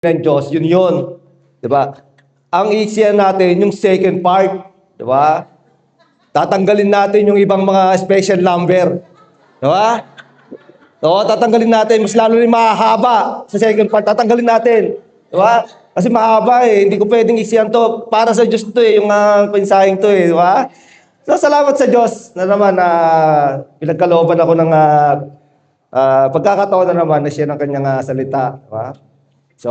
ng Diyos, yun. Di ba? Ang isiyan natin, yung second part, di ba? Tatanggalin natin yung ibang mga special number. Di ba? Oo, tatanggalin natin. Mas lalo rin mahahaba sa second part. Tatanggalin natin. Di ba? Kasi mahaba eh. Hindi ko pwedeng isiyan to. Para sa Diyos to eh. Yung pensaheng to eh. Di ba? So, salamat sa Diyos na naman na pinagkalooban ako ng pagkakataon na naman na siya ng kanyang salita. Di ba? So,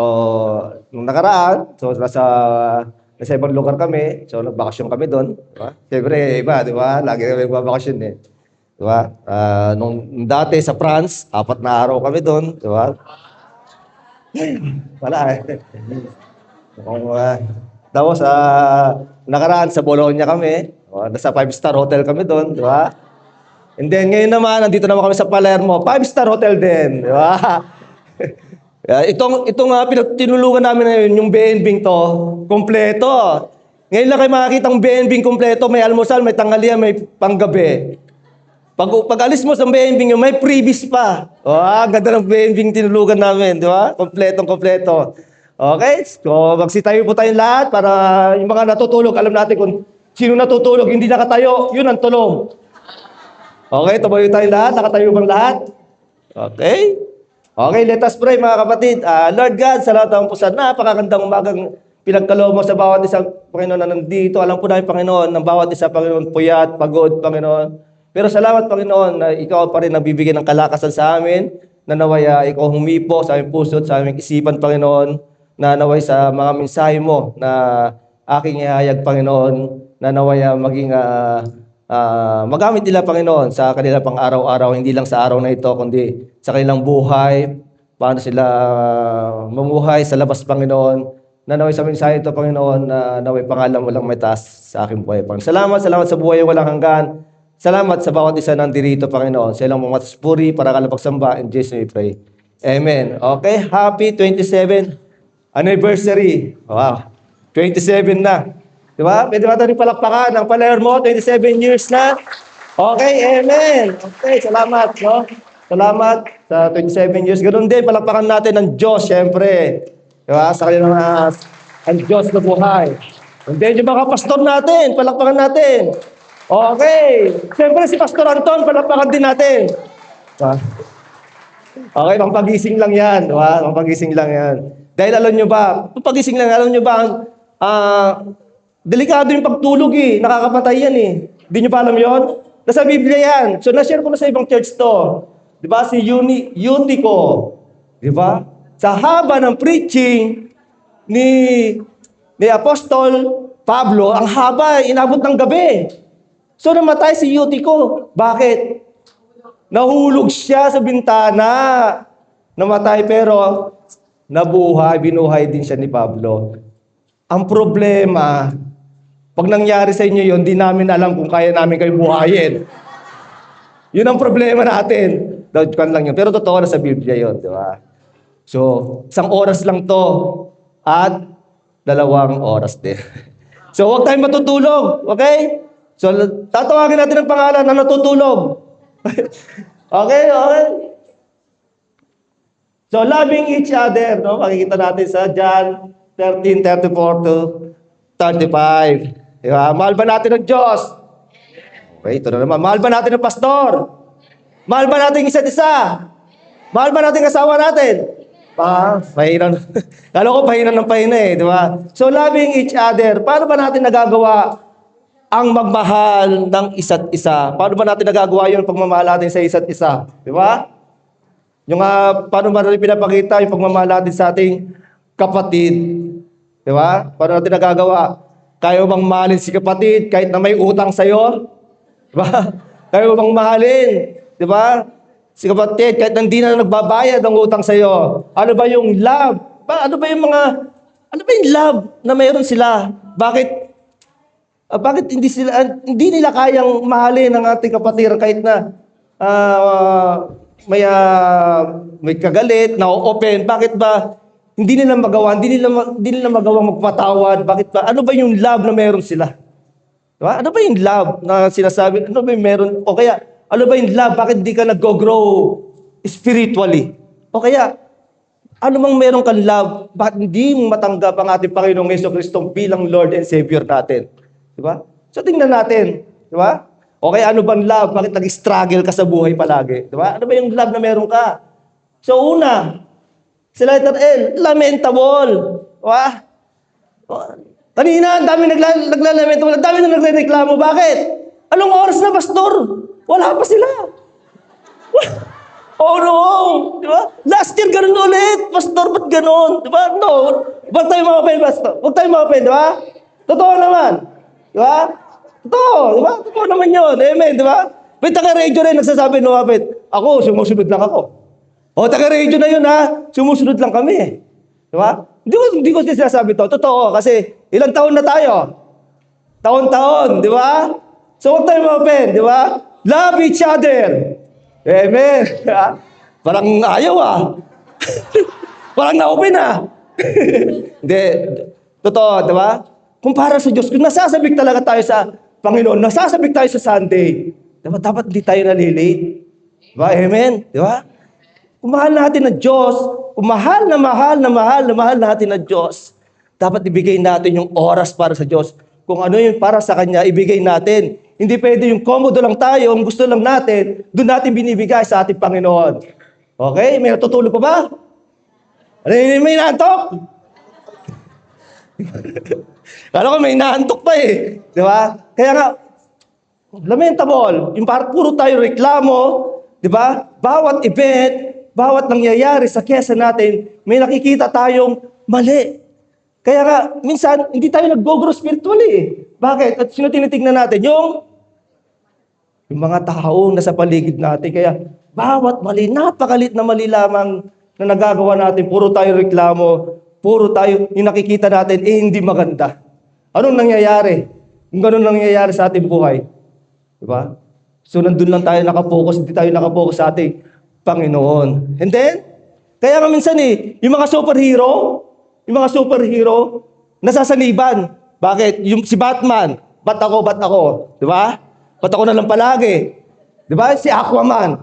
nung nakaraan, nasa ibang lugar kami. So, nagbakasyon kami doon. Diba? Siyempre, iba, di ba? Lagi kami magbabakasyon eh. Di ba? Nung dati sa France, 4 na araw kami doon. Di ba? Wala eh. Tapos, nakaraan sa Bologna kami. Nasa 5-star hotel kami doon. Di ba? And then, ngayon naman, nandito naman kami sa Palermo. 5-star hotel din. Di ba? Itong tinulungan namin ngayon, yung BNB to, kompleto. Ngayon lang kayo makakita ang BNB kompleto, may almusal, may tanghalian, may panggabi. Pag alis mo sa BNB may freebies pa. Ganda ng BNB tinulugan namin, di ba? Kompleto. Okay? So, magsitayo po tayong lahat para yung mga natutulog, alam natin kung sino natutulog, hindi nakatayo, yun ang tulong. Okay, tumayo tayong lahat, nakatayo bang lahat? Okay? Okay, let us pray mga kapatid. Lord God, sa lahat ng pusan, napakagandang umagang pinagkaloob mo sa bawat isang Panginoon na nandito. Alam po namin, Panginoon, ng bawat isa, Panginoon, puyat, pagod, Panginoon. Pero salamat, Panginoon, na ikaw pa rin nagbibigay ng kalakasan sa amin, na naway ikaw humipo sa aming puso at sa aming isipan, Panginoon, na naway sa mga mensahe mo na aking ihayag, Panginoon, na naway maging magamit nila, Panginoon, sa kanila pang araw-araw, hindi lang sa araw na ito, kundi sa kanilang buhay, paano sila mamuhay sa labas, Panginoon, na naway sa mensahe ito, Panginoon, na naway pangalan mo lang may taas sa aking buhay, Panginoon. Salamat sa buhay walang hanggan. Salamat sa bawat isa nandito, Panginoon. Sa ilang mga puri para kalapagsamba. In Jesus' name we pray. Amen. Okay, happy 27th anniversary. Wow, 27 na. Diba? Pwede ba tayo palakpakan ng Palermo? 27 years na. Okay, amen. Okay, salamat. No? Salamat sa 27 years. Ganun din, palakpakan natin ng Diyos, syempre. Diba? Sa kanilang ang Diyos na buhay. And then yung mga pastor natin, palakpakan natin. Okay. Siyempre si Pastor Anton, palakpakan din natin. Diba? Okay, pampagising lang yan. Diba? Pampagising lang yan. Dahil alam nyo ba, pampagising lang, alam nyo ba, delikado yung pagtulog eh. Nakakapatay yan eh. Hindi nyo pa alam yun? Nasa Biblia yan. So, na-share ko na sa ibang church to. Di ba? Si Eutico. Di ba? Sa haba ng preaching ni Apostol Pablo, ang haba, inabot ng gabi. So, namatay si Eutico. Bakit? Nahulog siya sa bintana. Namatay pero binuhay din siya ni Pablo. Ang problema, pag nangyari sa inyo yun, di namin alam kung kaya namin kayo buhayin. Yun ang problema natin. Dagkan lang yun. Pero totoo na sa Biblia yun, di ba? So, 1 oras lang to at 2 oras din. So, huwag tayong matutulog. Okay? So, tatawagin natin ang pangalan na natutulog. Okay? So, loving each other, no? Makikita natin sa John 13:34 to 35. Diba? Mahal ba natin ang Diyos? Okay, ito na naman. Mahal ba natin ang pastor? Mahal ba natin isa't isa? Mahal ba natin asawa natin? Pahinan. Kala ko pahinan ng pahina eh, di ba? So, loving each other. Paano ba natin nagagawa ang magmahal ng isa't isa? Paano ba natin nagagawa yung pagmamahal natin sa isa't isa? Di ba? Yung paano ba natin pinapakita yung pagmamahal natin sa ating kapatid? Di ba? Paano natin nagagawa? Kaya bang mahalin si kapatid kahit na may utang sa'yo? Diba? Kaya bang mahalin? Diba? Si kapatid kahit na hindi na nagbabayad ng utang sa'yo. Ano ba yung love? Ano ba yung love na mayroon sila? Bakit hindi nila kayang mahalin ang ating kapatid kahit na may kagalit, na-open? Bakit ba hindi nila magawang magpatawad? Bakit ba? Ano ba yung love na meron sila? Diba? Ano ba yung love na sinasabi? Ano ba yung meron? O kaya, ano ba yung love? Bakit hindi ka nag-grow spiritually? O kaya, Ano mang meron kang love, bakit hindi mo matanggap ang ating Panginoong Jesucristo bilang Lord and Savior natin? Di ba? So tingnan natin, di ba? Okay, ano bang love? Bakit nag-struggle ka sa buhay palagi? Di ba? Ano ba yung love na meron ka? So una, sa letter L, lamentable. Di ba? Kanina, ang dami naglalamento. Ang dami na nagre-reklamo. Bakit? Anong oras na, pastor? Wala pa sila. Oh no! Di ba? Last year, ganun ulit. Pastor, ba't ganun? Di ba? No. Huwag tayo ma-open, pastor. Huwag tayo ma-open, di ba? Totoo naman. Di ba? Totoo. Di ba? Totoo naman yun. Amen, di ba? May taga-radio rin nagsasabi, no, kapit. Ako, sumusunod lang ako. O, taga-radio na yun, ha? Sumusunod lang kami. Di ba? Hindi ko sinasabi to. Totoo. Kasi ilang taon na tayo? Taon-taon. Di ba? So, huwag tayo ma-open. Di ba? Love each other. Amen. Parang ayaw, Parang na-open, Hindi. Totoo, di ba? Kung para sa Diyos, kung nasasabik talaga tayo sa Panginoon, nasasabik tayo sa Sunday, di ba? Dapat hindi tayo nalilate. Di ba? Amen. Di ba? Kung mahal natin ang Diyos, kung mahal natin ang Diyos, dapat ibigay natin yung oras para sa Diyos. Kung ano yung para sa Kanya, ibigay natin. Hindi pwede yung komodo lang tayo, ang gusto lang natin, doon natin binibigay sa ating Panginoon. Okay? May natutulog pa ba? May naantok? Kala ko may naantok pa Di ba? Kaya nga, lamentable. Yung parang puro tayo reklamo, di ba? Bawat event, bawat nangyayari sa kesa natin, may nakikita tayong mali. Kaya nga, minsan, hindi tayo nag-go-grow spiritually. Bakit? At sino tinitignan natin? Yung mga taong nasa paligid natin. Kaya, bawat mali, napakalit na mali lamang na nagagawa natin, puro tayo reklamo, puro tayo, yung nakikita natin, hindi maganda. Anong nangyayari? Kung ganun nangyayari sa ating buhay. Diba? So, nandun lang tayo nakapokus, hindi tayo nakapokus sa ating Panginoon. And then, kaya nga minsan yung mga superhero, nasasaniban. Bakit? Yung si Batman, ba't ako? Di ba? Ba't ako na lang palagi? Di ba? Si Aquaman.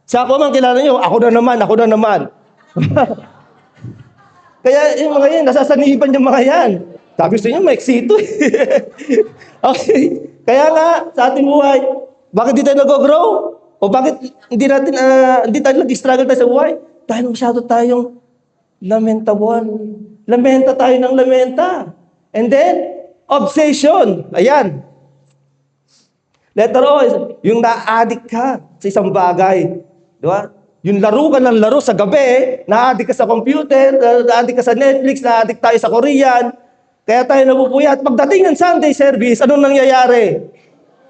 Si Aquaman, kilala nyo, ako na naman. Kaya yung mga yan, nasasaniban yung mga yan. Sabi sa inyo, maiksito Okay. Kaya nga, sa ating buhay, bakit di tayo nag-grow? O bakit hindi tayo nag-struggle tayo sa buhay? Dahil masyado tayong lamentable. Lamenta tayo ng lamenta. And then, obsession. Ayan. Letter O, yung na-addict ka sa isang bagay. Di ba? Yung laro ka ng laro sa gabi, na-addict ka sa computer, na-addict ka sa Netflix, na-addict tayo sa Korean. Kaya tayo napupuyat. Pagdating ng Sunday service, anong nangyayari?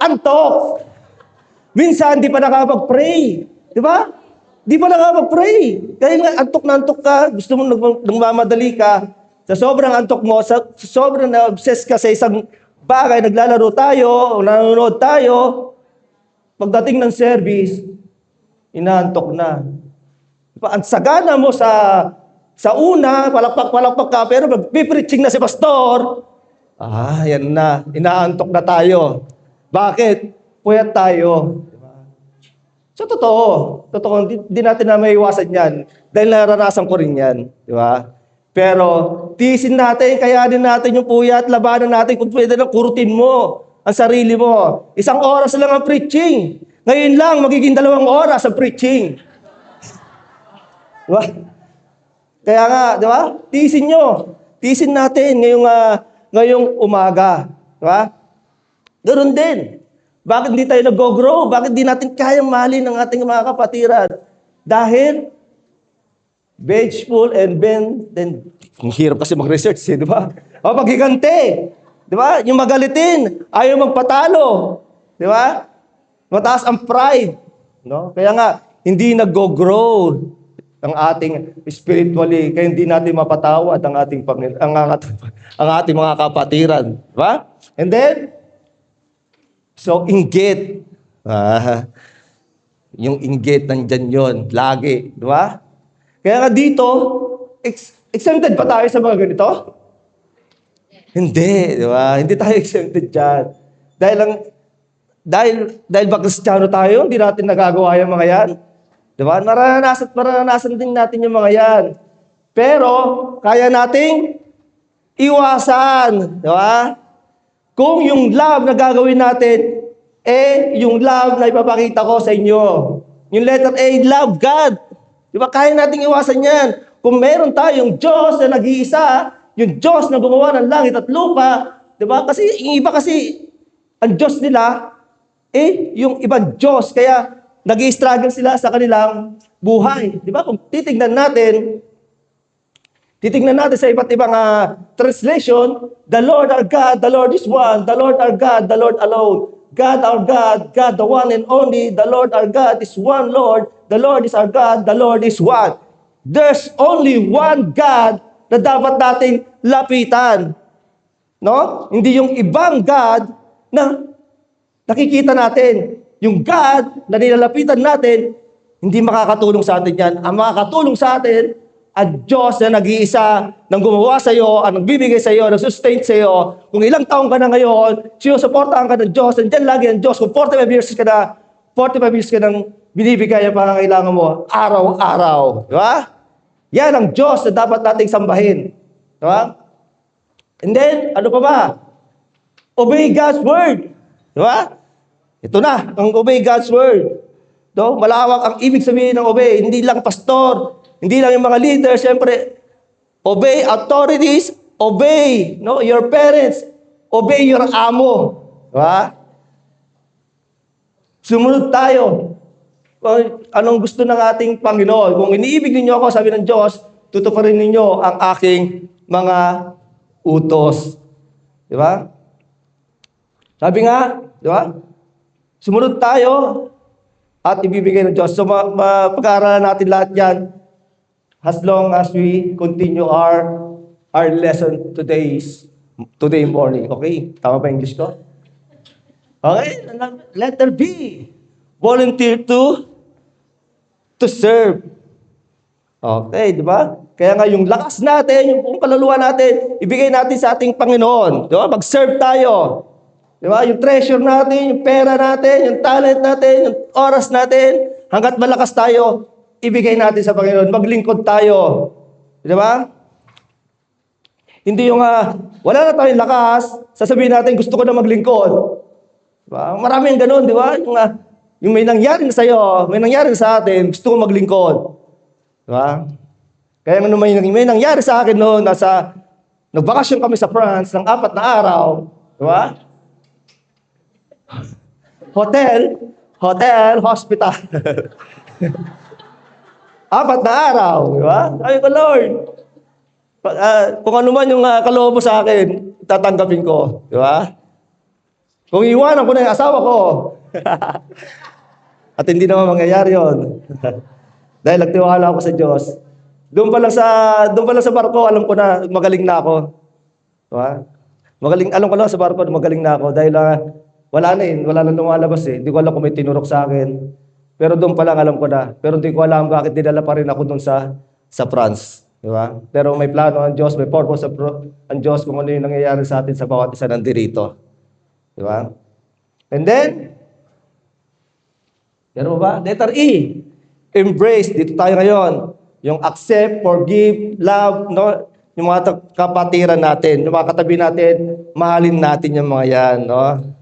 Antok. Minsan, di pa nakapag-pray. Di ba? Di pa nakapag-pray. Kaya nga, antok na antok ka, gusto mo nagmamadali ka, sa sobrang antok mo, sa sobrang na-obsess ka sa isang bagay, naglalaro tayo, o nanonood tayo, pagdating ng service, inaantok na. Diba? Ang sagana mo sa una, palakpak ka, pero magpipreaching na si pastor, yan na, inaantok na tayo. Bakit? Puyat tayo. Diba? So, totoo, hindi natin na maiwasan yan, dahil naranasan ko rin yan. Di ba? Pero, tiisin natin, kayanin natin yung puyat, labanan natin, kung pwede lang, kurutin mo ang sarili mo. 1 oras lang ang preaching. Ngayon lang, magiging 2 oras ang preaching. Diba? Kaya nga, di ba? Tiisin nyo. Tiisin natin ngayong umaga. Diba? Ganoon din. Bakit hindi tayo nag-grow? Bakit hindi natin kayang mahalin ng ating mga kapatiran? Dahil, vengeful and bend, then, ang hirap kasi mag-research, di ba? O, paghiganti. Di ba? Yung magalitin, ayaw magpatalo. Di ba? Mataas ang pride. No? Kaya nga, hindi nag-grow ang ating spiritually, kaya hindi natin mapatawad ang ating ang ating mga kapatiran. Di ba? And then, so, inggit. Yung inggit, nandyan yun. Lagi. Di ba? Kaya nga dito, exempted pa tayo sa mga ganito? Hindi. Di ba? Hindi tayo exempted dyan. Dahil ba Kristiyano tayo, hindi natin nagagawa yung mga yan. Di ba? Maranasan din natin yung mga yan. Pero, kaya nating iwasan. Di ba? Kung yung love na gagawin natin, yung love na ipapakita ko sa inyo. Yung letter A, love God. Di ba? Kaya nating iwasan yan. Kung meron tayong Diyos na nag-iisa, yung Diyos na gumawa ng langit at lupa, di ba? Kasi, yung iba kasi, ang Diyos nila, yung ibang Diyos. Kaya, nag-i-struggle sila sa kanilang buhay. Di ba? Kung titignan natin sa iba't ibang translation, the Lord our God, the Lord is one, the Lord our God, the Lord alone. God our God, God the one and only, the Lord our God is one Lord, the Lord is our God, the Lord is one. There's only one God na dapat nating lapitan. No? Hindi yung ibang God na nakikita natin. Yung God na nilalapitan natin, hindi makakatulong sa atin yan. Ang makakatulong sa atin, at Diyos na nag-iisa, nang gumawa sa iyo, ang nagbibigay sa iyo, nag-sustain sa iyo. Kung ilang taong ka na ngayon, sinusuportahan ka ng Diyos, nandiyan lagi ang Diyos. Kung 45 years ka na, 45 years ka nang binibigay ang pangangailangan mo, araw-araw. Di ba? Yan ang Diyos na dapat nating sambahin. Di ba? And then, ano pa ba? Obey God's word. Di ba? Ito na, ang obey God's word. No? Malawak ang ibig sabihin ng obey. Hindi lang pastor, hindi lang yung mga leaders, siyempre, obey authorities, obey your parents, obey your amo. Diba? Sumunod tayo. Kung anong gusto ng ating Panginoon. Kung iniibig ninyo ako, sabi ng Diyos, tutuparin ninyo ang aking mga utos. Diba? Sabi nga, diba? Sumunod tayo at ibibigay ng Diyos. So, pag-aaralan natin lahat yan as long as we continue our lesson today morning. Okay? Tama ba English ko? Okay? Letter B. Volunteer to serve. Okay, di ba? Kaya nga yung lakas natin, yung kaluluwa natin, ibigay natin sa ating Panginoon. Di ba? Mag-serve tayo. Di ba? Yung treasure natin, yung pera natin, yung talent natin, yung oras natin, hanggat malakas tayo, ibigay natin sa Panginoon. Maglingkod tayo. Di ba? Hindi yung wala na tayong lakas, sasabihin natin gusto ko na maglingkod. Di ba? Marami yung ganun, di ba? Yung may nangyari na sa'yo, may nangyari na sa atin, gusto ko maglingkod. Di ba? Kaya may nangyari sa akin noon, nagbakasyon kami sa France ng 4 na araw. Di ba? Hotel, hospital. 4 na araw, di ba? Sabi ko, Lord, kung ano man yung kaloob mo sa akin, tatanggapin ko, di ba? Kung iwanan ko na yung asawa ko, at hindi naman mangyayari yun. Dahil nagtiwala ako sa Diyos. Doon pa lang sa barko, alam ko na magaling na ako. Di ba? Alam ko lang sa barko, magaling na ako. Dahil wala na lumalabas eh. Hindi ko alam kung may tinurok sa akin. Pero doon pa lang alam ko na. Pero hindi ko alam bakit dinala pa rin ako doon sa France. Di ba? Pero may plano ang Diyos, may purpose ang Diyos kung ano yung nangyayari sa atin sa bawat isa nandirito. Di ba? And then, meron ba? Letter E. Embrace. Dito tayo ngayon. Yung accept, forgive, love, no? Yung mga kapatiran natin, yung mga katabi natin, mahalin natin yung mga yan, no?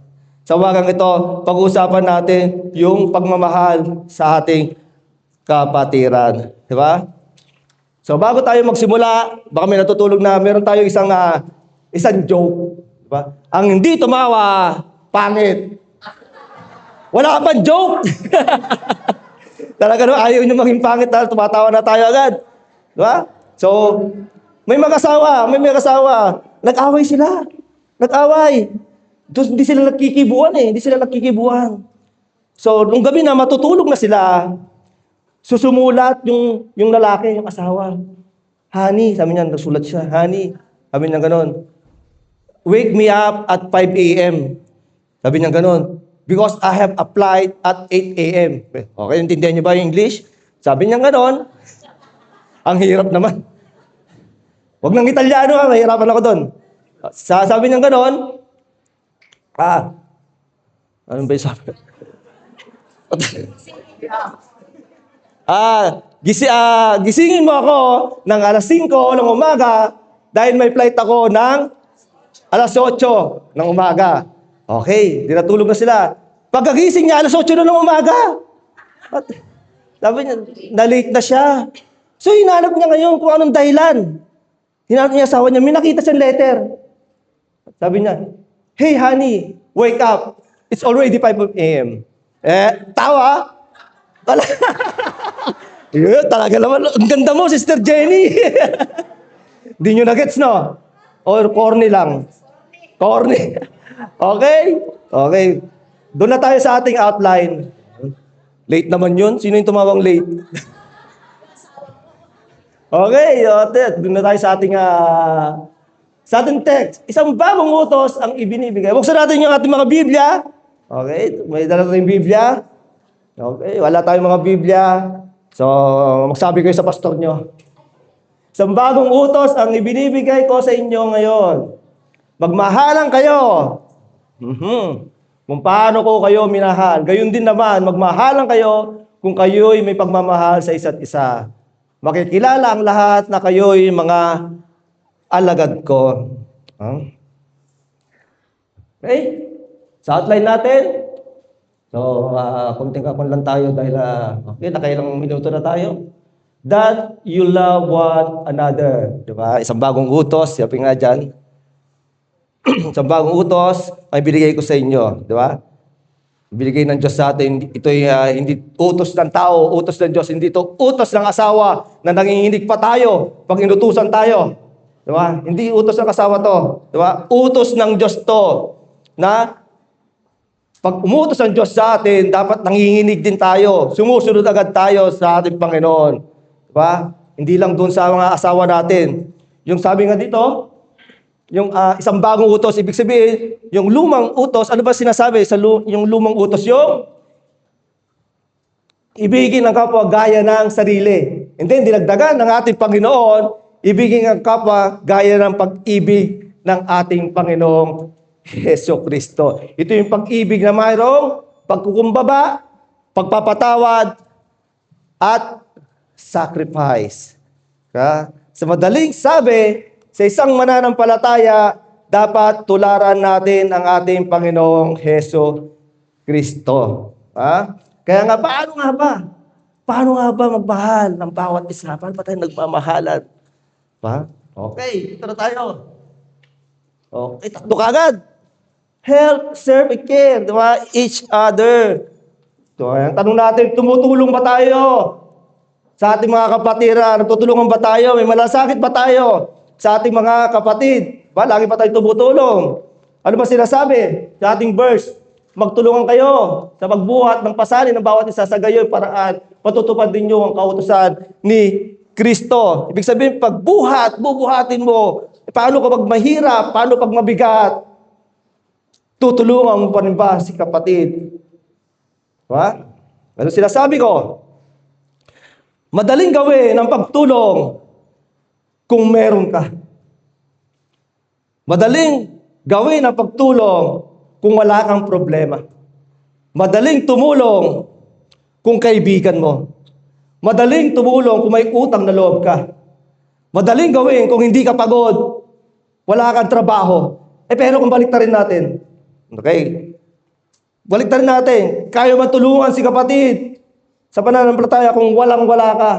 Sa wagang ito, pag-uusapan natin yung pagmamahal sa ating kapatiran. Di ba? So, bago tayo magsimula, baka may natutulog na, meron tayo isang joke. Di ba? Ang hindi tumawa, pangit. Wala ka pang joke! Talaga no, ayaw nyo maging pangit dahil tumatawa na tayo agad. Di ba? So, may mag-asawa. Nag-away sila. Hindi sila nagkikibuan. So, nung gabi na matutulog na sila, susumulat yung lalaki, yung asawa. Honey, sabi niya, nagsulat siya. Honey, sabi niya gano'n. Wake me up at 5 a.m. Sabi niya gano'n. Because I have applied at 8 a.m. Okay, intindihan niyo ba yung English? Sabi niya gano'n. Ang hirap naman. Huwag nang Italiano mahirapan ako doon. Sabi niya gano'n. Ano ba yung sabi? Gisingin mo ako ng alas 5 ng umaga dahil may flight ako ng alas 8 ng umaga. Okay, di natulog na sila. Pagkagising niya, alas 8 na ng umaga. At, sabi niya, na-late na siya. So, hinanap niya ngayon kung anong dahilan. Hinanap niya asawa niya, may nakita siyang letter. Sabi niya, "Hey honey, wake up. It's already 5 a.m. Tawa. Yeah, talaga naman. Ang ganda mo, Sister Jenny. Hindi nyo na-gets, no? Or corny lang? Corny. Okay? Okay. Doon na tayo sa ating outline. Late naman yun. Sino yung tumawang late? Okay. Doon na tayo sa ating text. Isang bagong utos ang ibinibigay. Buksan natin yung ating mga Biblia. Okay. May dala tayong Biblia. Okay. Wala tayong mga Biblia. So, magsabi kayo sa pastor nyo. Isang bagong utos ang ibinibigay ko sa inyo ngayon. Magmahalan kayo. Kung paano ko kayo minahal. Gayon din naman, magmahalan kayo kung kayo'y may pagmamahal sa isa't isa. Makikilala ang lahat na kayo'y mga alagad ko. Okay? Sa outline natin, so, kunting-kapon lang tayo dahil, okay, nakailang minuto na tayo. That you love one another. Diba? Isang bagong utos, sabi nga dyan. Isang bagong utos ay binigay ko sa inyo. Diba? Binigay ng Diyos sa atin. Ito'y hindi utos ng tao, utos ng Diyos. Hindi ito utos ng asawa na nanginginig pa tayo pag inutusan tayo. Diba? Hindi utos ng asawa to. Diba? Utos ng Diyos to na pag umutos ang Diyos sa atin, dapat nanginginig din tayo. Sumusunod agad tayo sa ating Panginoon. Diba? Hindi lang doon sa mga asawa natin. Yung sabi nga dito, yung isang bagong utos, ibig sabihin, yung lumang utos, ano ba sinasabi sa yung lumang utos? Yung ibigin ang kapwa gaya ng sarili. And then, dinagdagan ng ating Panginoon, ibigin ang kapwa gaya ng pag-ibig ng ating Panginoong Hesus Kristo. Ito yung pag-ibig na mayroong pagkukumbaba, pagpapatawad, at sacrifice. Sa madaling sabi, sa isang mananampalataya, dapat tularan natin ang ating Panginoong Hesus Kristo. Kaya nga, paano nga ba? Paano nga ba magmahal ng bawat isa? Paano ba tayo nagmamahalan? Okay, ito na tayo. Okay, takbo ka agad. Help, serve, and care. Diba? Each other. So, ang tanong natin, tumutulong ba tayo sa ating mga kapatiran? Nagtutulungan ba tayo? May malasakit ba tayo sa ating mga kapatid? Lagi pa tayo tumutulong. Ano ba sinasabi sa ating verse? Magtulungan kayo sa pagbuhat ng pasanin ng bawat isa sa gayoy paraan. Patutupad din nyo ang kautusan ni Kristo. Ibig sabihin, pagbuhat, bubuhatin mo. Paano kapag mahirap? Paano pag mabigat? Tutulungan mo pa rin ba si kapatid? Diba? Ano sinasabi ko? Madaling gawin ang pagtulong kung meron ka. Madaling gawin ang pagtulong kung wala kang problema. Madaling tumulong kung kaibigan mo. Madaling tumulong kung may utang na loob ka. Madaling gawin kung hindi ka pagod, wala kang trabaho. Pero kung baliktarin natin, okay, baliktarin natin, kaya matulungan si kapatid sa pananampalataya kung walang-wala ka.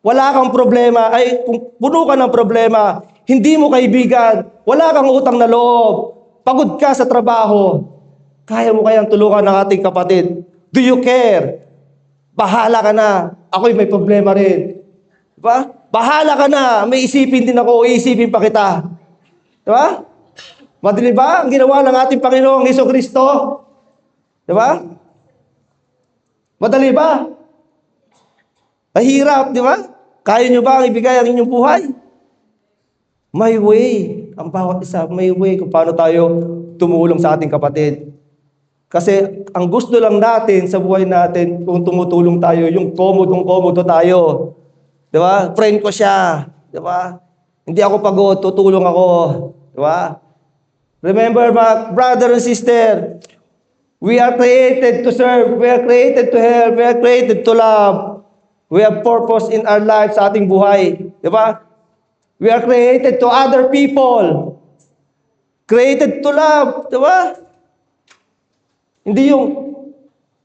Wala kang problema, kung puno ka ng problema, hindi mo kaibigan, wala kang utang na loob, pagod ka sa trabaho, kaya mo kayang tulungan ng ating kapatid. Do you care? Bahala ka na. Ako'y may problema rin. Diba? Bahala ka na. May isipin din ako, iisipin pa kita. Diba? Madali ba ang ginawa ng ating Panginoong Hesus Kristo? Diba? Madali ba? Mahirap, di ba? Kaya nyo ba ang ibigay ang inyong buhay? May way. Ang bawat isa, may way kung paano tayo tumulong sa ating kapatid. Kasi ang gusto lang natin sa buhay natin, kung tumutulong tayo, yung komodo tayo. Di ba? Friend ko siya. Di ba? Hindi ako pagod, tutulong ako. Di ba? Remember, my brother and sister, we are created to serve. We are created to help. We are created to love. We have purpose in our life sa ating buhay. Di ba? We are created to other people. Created to love. Di ba? Hindi yung,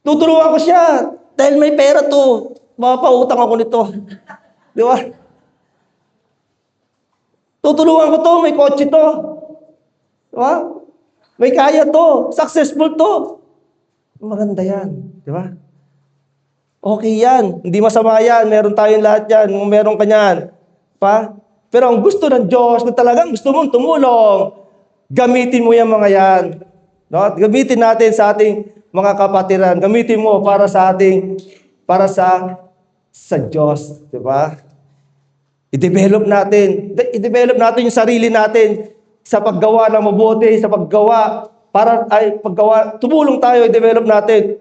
tutulungan ko siya dahil may pera to. Mapapautang ako nito. Di ba? Tutulungan ko to, may kotse to. Di ba? May kaya to. Successful to. Maganda yan. Di ba? Okay yan. Hindi masama yan. Meron tayong lahat yan. Meron ka yan. Pa? Pero ang gusto ng Diyos, kung talagang gusto mong tumulong, gamitin mo yung mga yan. No? Gamitin natin sa ating mga kapatiran. Gamitin mo para sa Diyos. Di ba? I-develop natin yung sarili natin sa paggawa ng mabuti, sa paggawa, tumulong tayo, i-develop natin.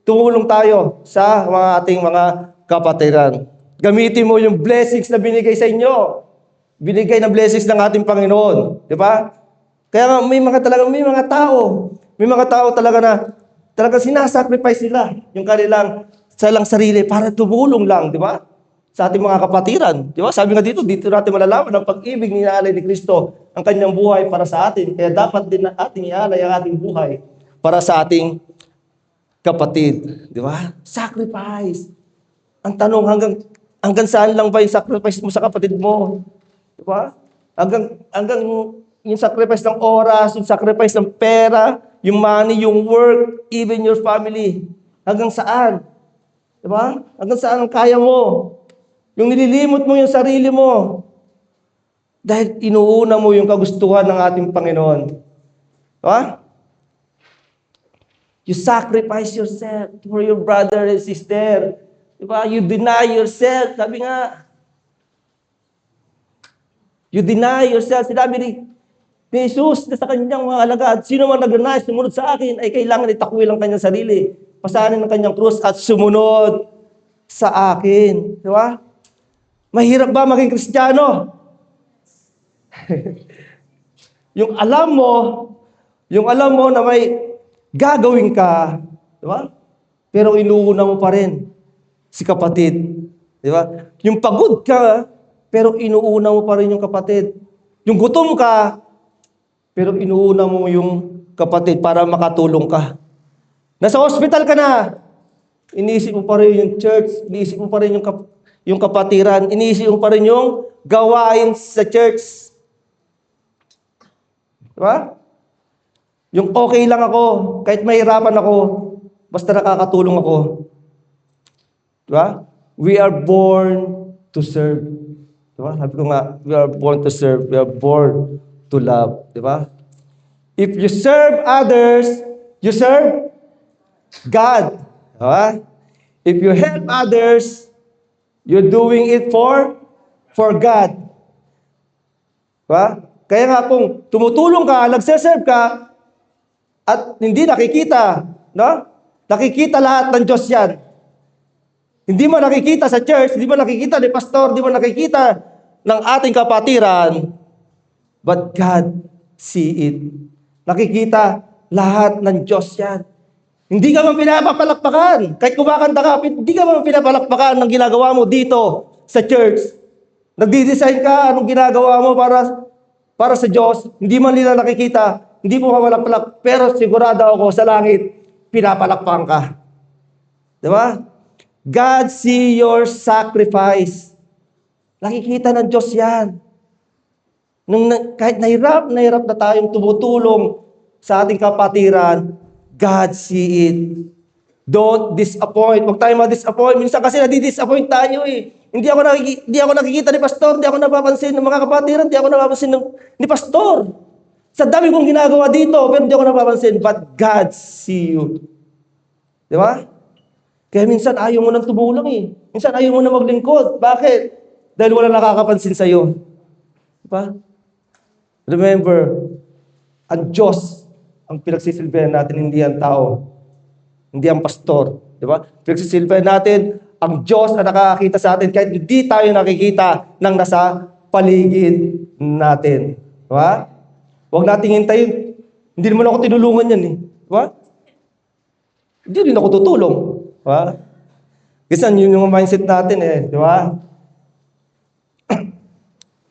Tumulong tayo sa ating mga kapatiran. Gamitin mo yung blessings na binigay sa inyo. Binigay na blessings ng ating Panginoon. Di ba? Kaya nga, may mga tao talaga na talagang sinasacrifice nila yung kanilang sarili para tumulong lang, di ba? Sa ating mga kapatiran. Di ba? Sabi nga dito natin malalaman ang pag-ibig ni inaalay ni Kristo ang kanyang buhay para sa atin. Kaya dapat din ating ialay ang ating buhay para sa ating kapatid. Di ba? Sacrifice. Ang tanong, hanggang saan lang ba yung sacrifice mo sa kapatid mo? Di ba? Hanggang yung sacrifice ng oras, yung sacrifice ng pera, yung money, yung work, even your family. Hanggang saan? Di ba? Hanggang saan ang kaya mo? Yung nililimot mo yung sarili mo. Dahil inuuna mo yung kagustuhan ng ating Panginoon. Di ba? You sacrifice yourself for your brother and sister. Di ba? You deny yourself. Sabi nga, you deny yourself. Sinabi ni Jesus na sa kanyang mga alagad, sino man nag-deny, sumunod sa akin, ay kailangan itakwil ang kanyang sarili. Pasanin ang kanyang krus at sumunod sa akin. Di ba? Mahirap ba maging Kristiyano? yung alam mo na may gagawin ka, di ba? Pero inuuna mo pa rin si kapatid. Di ba? Yung pagod ka, pero inuuna mo pa rin yung kapatid. Yung gutom ka, pero inuuna mo yung kapatid para makatulong ka. Nasa hospital ka na, iniisip mo pa rin yung church, iniisip mo pa rin yung kapatiran, iniisip mo pa rin yung gawain sa church. Diba? Yung okay lang ako, kahit mahirapan ako, basta nakakatulong ako. Diba? We are born to serve. Diba? Sabi ko nga, we are born to serve. We are born to love. Diba? If you serve others, you serve God. Diba? If you help others, you're doing it for God. Diba? Kaya nga kung tumutulong ka, nagseserve ka, at hindi nakikita, no? Nakikita lahat ng Diyos yan. Hindi mo nakikita sa church, hindi mo nakikita ni pastor, hindi mo nakikita ng ating kapatiran, but God see it. Nakikita lahat ng Diyos yan. Hindi ka man pinapapalakpakan. Kahit kumakanta ka, hindi ka man pinapalakpakan ng ginagawa mo dito sa church. Nagdi-design ka, anong ginagawa mo para sa Diyos. Hindi man nila nakikita, hindi mo mapalakpak, pero sigurado ako sa langit, pinapalakpakan ka. Diba? God see your sacrifice. Nakikita ng Diyos yan. Kahit nahirap na tayong tumutulong sa ating kapatiran, God see it. Don't disappoint. Huwag tayo ma-disappoint. Minsan kasi nadi-disappoint tayo eh. Hindi ako nakikita ni pastor, hindi ako napapansin ng mga kapatiran, hindi ako napapansin ni pastor. Sa dami kong ginagawa dito, pero hindi ako napapansin. But God see you. Di ba? Kaya minsan ayaw mo nang tumulong eh. Minsan ayaw mo na maglingkod. Bakit? Dahil wala nakakapansin sa'yo. Di ba? Remember, ang Diyos ang pinagsisilbihan natin, hindi ang tao. Hindi ang pastor. Di ba? Pinagsisilbihan natin ang Diyos na nakakakita sa atin kahit hindi tayo nakikita ng nasa paligid natin. Di ba? Huwag nating hintayin. Hindi naman ako tinulungan yan eh. Di ba? Hindi rin ako tutulong. Di ba? Kasi yun yung mindset natin eh, di ba?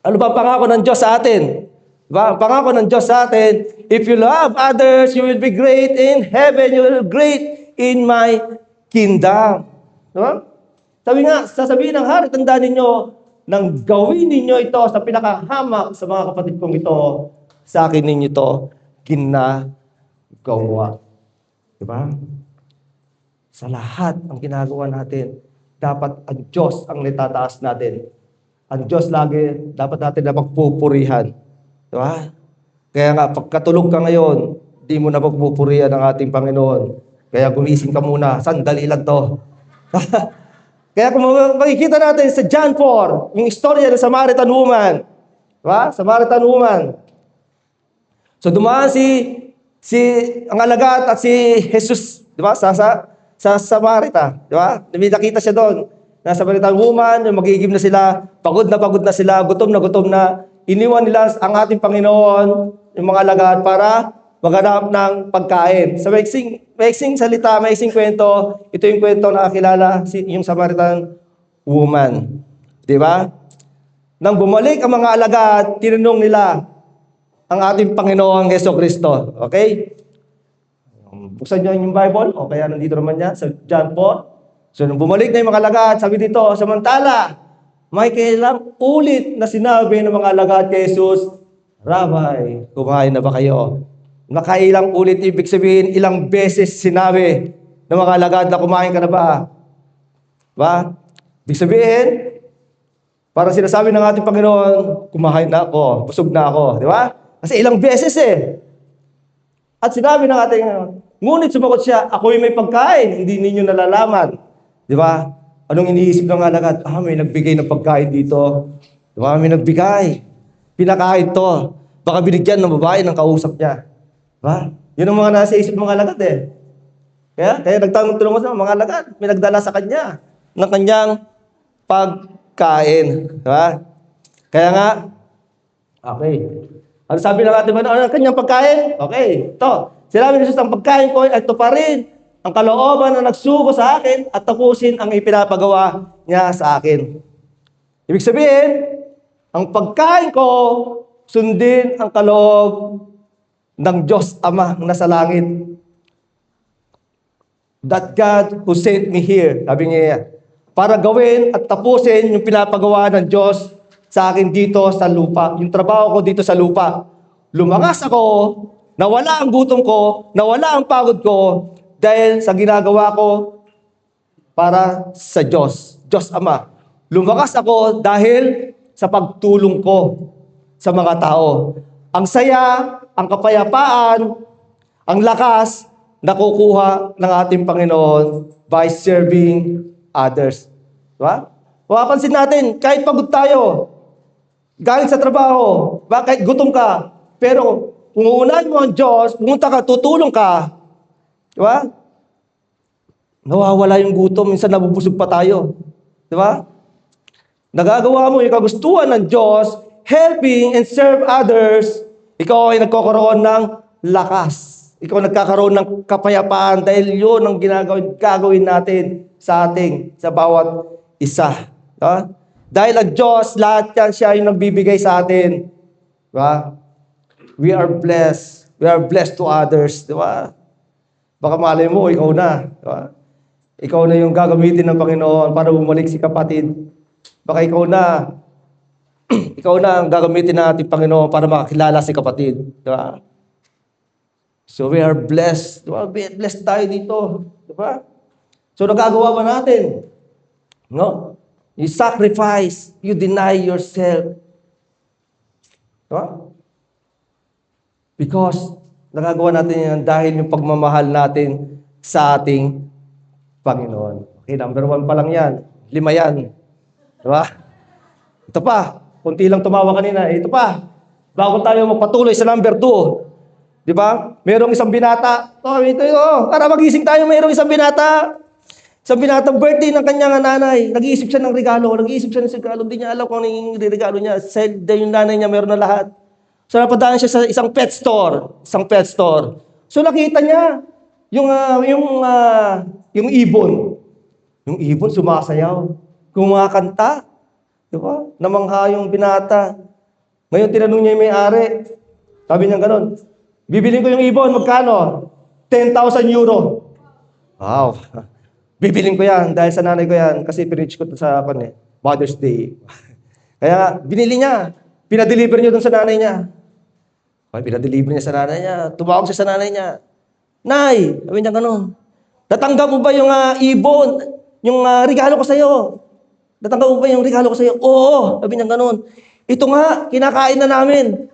Ano ba ang pangako ng Diyos sa atin? Di ba? Ang pangako ng Diyos sa atin, if you love others, you will be great in heaven, you will be great in my kingdom. Di ba? Sabi nga, sasabihin ng hari, tandaan ninyo, nang gawin ninyo ito sa pinakahamak sa mga kapatid kong ito, sa akin ninyo ito, ginagawa. Di ba? Sa lahat ng ginagawa natin, dapat ang Diyos ang natataas natin. Ang Diyos lagi, dapat natin na magpupurihan. Di ba? Kaya nga, pagkatulog ka ngayon, di mo na magpupurihan ang ating Panginoon. Kaya gumising ka muna, sandali lang to. Kaya kung makikita natin sa John 4, yung istorya ng Samaritan woman. Di ba? Samaritan woman. So dumaan ang alagad at si Jesus, di ba? Sa Samarita, di ba? Nakita siya doon. Nasa Samaritan woman, yung magigim na sila, pagod na sila, gutom na. Iniwan nila ang ating Panginoon, yung mga alagad, para maghanap ng pagkain. Sa maiksing salita, maiksing kwento, ito yung kwento na nakakilala yung Samaritan woman. Di ba? Nang bumalik ang mga alagad, tinanong nila ang ating Panginoong Hesukristo. Okay? Buksan niyo yung Bible, o kaya nandito naman yan, sa John 4. So, nung bumalik na yung mga alagad, sabi dito, samantala, may kailang ulit na sinabi ng mga alagad kay Jesus, Rabbi, kumain na ba kayo? Nakailang ulit, ibig sabihin, ilang beses sinabi ng mga alagad na kumain ka na ba? Ba? Ibig sabihin, para sinasabi ng ating Panginoon, kumain na ako, busog na ako. Di ba? Kasi ilang beses eh. At sinabi ng ating, ngunit sumagot siya, ako'y may pagkain, hindi ninyo nalalaman. Di ba? Anong iniisip ng alagad? May nagbigay ng pagkain dito. Di ba? May nagbigay. Pinakain to. Baka binigyan ng babae ng kausap niya. Ba? Yun ang mga nasa isip ng mga alagad eh. Kaya nagtanong-tulong sa mga alagad. May nagdala sa kanya ng kanyang pagkain. Diba? Kaya nga, okay. Ano sabi ng ating Panginoon? Ano ang kanyang pagkain? Okay, ito. Sinabi ni Jesus, ang pagkain ko ay ito pa rin. Ang kalooban na nagsugo sa akin at tapusin ang ipinapagawa niya sa akin. Ibig sabihin, ang pagkain ko, sundin ang kaloob ng Diyos Ama na nasa langit. That God who sent me here, sabi niya, para gawin at tapusin yung pinapagawa ng Diyos sa akin dito sa lupa. Yung trabaho ko dito sa lupa. Lumakas ako, nawala ang gutom ko, nawala ang pagod ko, dahil sa ginagawa ko para sa Diyos, Diyos Ama. Lumakas ako dahil sa pagtulong ko sa mga tao. Ang saya, ang kapayapaan, ang lakas, nakukuha ng ating Panginoon by serving others. Diba? Mapapansin natin, kahit pagod tayo, galing sa trabaho, kahit gutom ka, pero kung uunahin mo ang Diyos, pumunta ka, tutulong ka, diba? Nawawala yung gutom, minsan nabubusog pa tayo. Diba? Nagagawa mo yung kagustuhan ng Diyos, helping and serve others, ikaw ay nagkakaroon ng lakas. Ikaw nagkakaroon ng kapayapaan dahil yun ang gagawin natin sa bawat isa. Diba? Dahil ang Diyos, lahat yan, siya yung nagbibigay sa atin. Diba? We are blessed. We are blessed to others. Diba? Baka malay mo, ikaw na. Diba? Ikaw na yung gagamitin ng Panginoon para bumalik si kapatid. Baka ikaw na. Ikaw na ang gagamitin ng ating Panginoon para makakilala si kapatid. Diba? So we are blessed. Diba? Blessed tayo dito. Diba? So nagagawa ba natin? No? You sacrifice. You deny yourself. Diba? Because nagagawa natin yan dahil yung pagmamahal natin sa ating Panginoon. Okay, number 1 pa lang yan. 5 yan. Diba? Ito pa. Kunti lang tumawa kanina. Ito pa. Bago tayo magpatuloy sa number 2. Diba? Merong isang binata. Para magising tayo, merong isang binata. Isang binatang birthday ng kanyang nanay. Nag-iisip siya ng regalo. Nag-iisip siya ng regalo. Hindi niya alam kung ano yung regalo niya. Dahil yung nanay niya meron na lahat. So napadaan siya sa isang pet store. So nakita niya yung ibon. Yung ibon sumasayaw, kumakanta. Di ba? Namangha yung binata. Ngayon, tinanong niya yung may-ari. Sabi niya gano'n, bibilin ko yung ibon, magkano? 10,000 euro. Wow. Bibilin ko yan dahil sa nanay ko yan kasi pinreach ko to sa Mother's Day. Kaya binili niya. Pinadeliver niya dun sa nanay niya. Okay, pinadeliver niya sa nanay niya. Tumawag siya sa nanay niya. Nay, sabi niya gano'n. Natanggap mo ba yung ibon? Yung regalo ko sa'yo? Natanggap mo ba yung regalo ko sa'yo? Oo, sabi niya gano'n. Ito nga, kinakain na namin.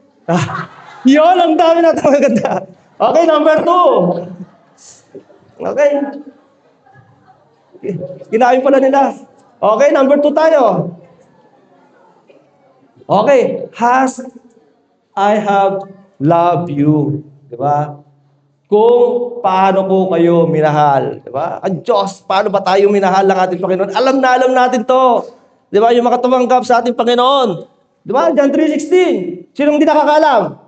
Yun, ang dami na ito. Maganda. Okay, number 2. Okay. Kinain pala nila. Okay, number 2 tayo. Okay. Has I have loved you. Diba? Kung paano ko kayo minahal. Diba? Ang Diyos, paano ba tayo minahal ng ating Panginoon? Alam natin to. Diba? Yung makatumanggap sa ating Panginoon. Diba? John 3:16. Sinong hindi nakakaalam?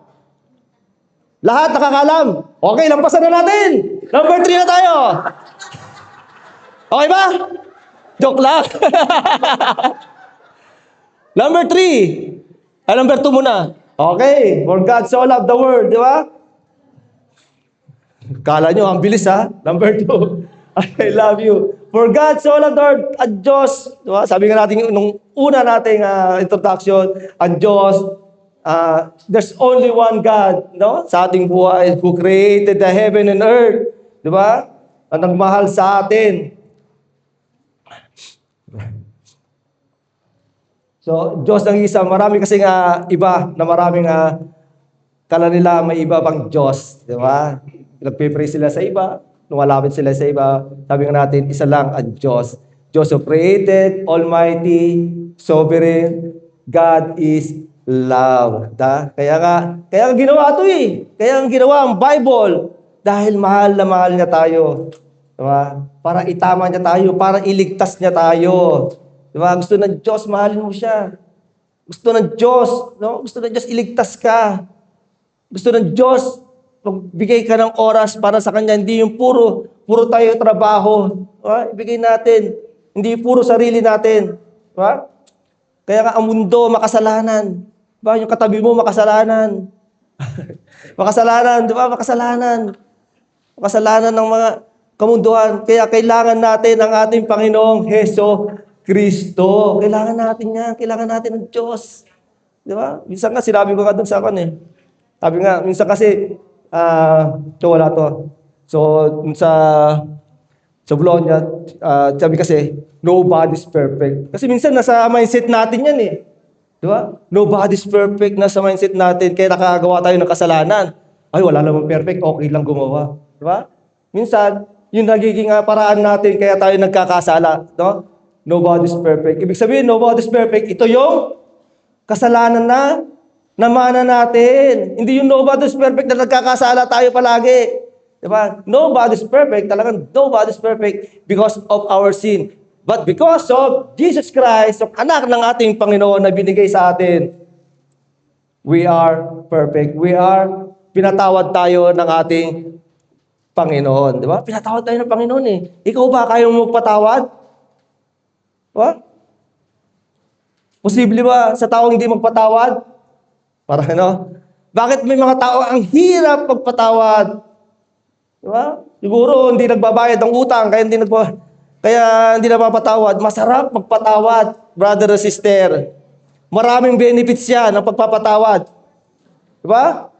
Lahat nakakaalam. Okay, lampasan na natin. Number 3 na tayo. Okay ba? Joke lang. Number 3. Number 2 muna. Okay. For God so loved the world. Di ba? Kala nyo, ang bilis ha. Number 2. I love you. For God so loved the world. Ang Diyos. Di ba? Sabi nga natin, nung una nating introduction, ang Diyos, there's only one God, no? Sa ating buhay, who created the heaven and earth. Di ba? Ang nagmahal sa atin. So, Diyos ang isa. Marami kasing iba na maraming kala nila may iba pang Diyos. Di ba? Nagpipray sila sa iba. Lumalapit sila sa iba. Sabi nga natin, isa lang ang Diyos. Diyos who created, almighty, sovereign. God is love. Kaya ginawa ito eh. Kaya ang ginawa ang Bible. Dahil mahal na mahal niya tayo. Diba? Para itama niya tayo. Para iligtas niya tayo. Diba? Gusto ng Diyos, mahalin mo siya. Gusto ng Diyos, no? Gusto ng Diyos, iligtas ka. Gusto ng Diyos, magbigay ka ng oras para sa Kanya. Hindi yung puro tayo trabaho. Diba? Ibigay natin. Hindi puro sarili natin. Diba? Kaya nga ang mundo, makasalanan. Diba? Yung katabi mo, makasalanan. Makasalanan, di ba? Makasalanan. Makasalanan ng mga kamunduhan. Kaya kailangan natin ang ating Panginoong Heso Kristo. Kailangan natin yan. Kailangan natin ng Diyos. Di ba? Minsan nga, sinabi ko nga doon sa akin eh. Sabi nga, minsan kasi, wala to. So, sa Bologna, sabi kasi, nobody's perfect. Kasi minsan, nasa mindset natin yan eh. Di ba? Nobody's perfect. Nasa mindset natin. Kaya nakagawa tayo ng kasalanan. Ay, wala namang perfect. Okay lang gumawa. Di ba? Minsan, yung nagiging paraan natin, kaya tayo nagkakasala. No? Nobody's perfect. Ibig sabihin, nobody's perfect. Ito yung kasalanan na namana natin. Hindi yung nobody's perfect na nagkakasala tayo palagi. Diba? Nobody's perfect. Talagang nobody's perfect because of our sin. But because of Jesus Christ, ang anak ng ating Panginoon na binigay sa atin, we are perfect. Pinatawad tayo ng ating Panginoon. Diba? Pinatawad tayo ng Panginoon eh. Ikaw ba kaya mo magpatawad? What? Posible ba sa taong hindi magpatawad? Para ano? Bakit may mga tao ang hirap magpatawad? Diba? Siguro hindi nagbabayad ng utang, kaya hindi napapatawad. Masarap magpatawad, brother or sister. Maraming benefits yan ng pagpapatawad. Diba?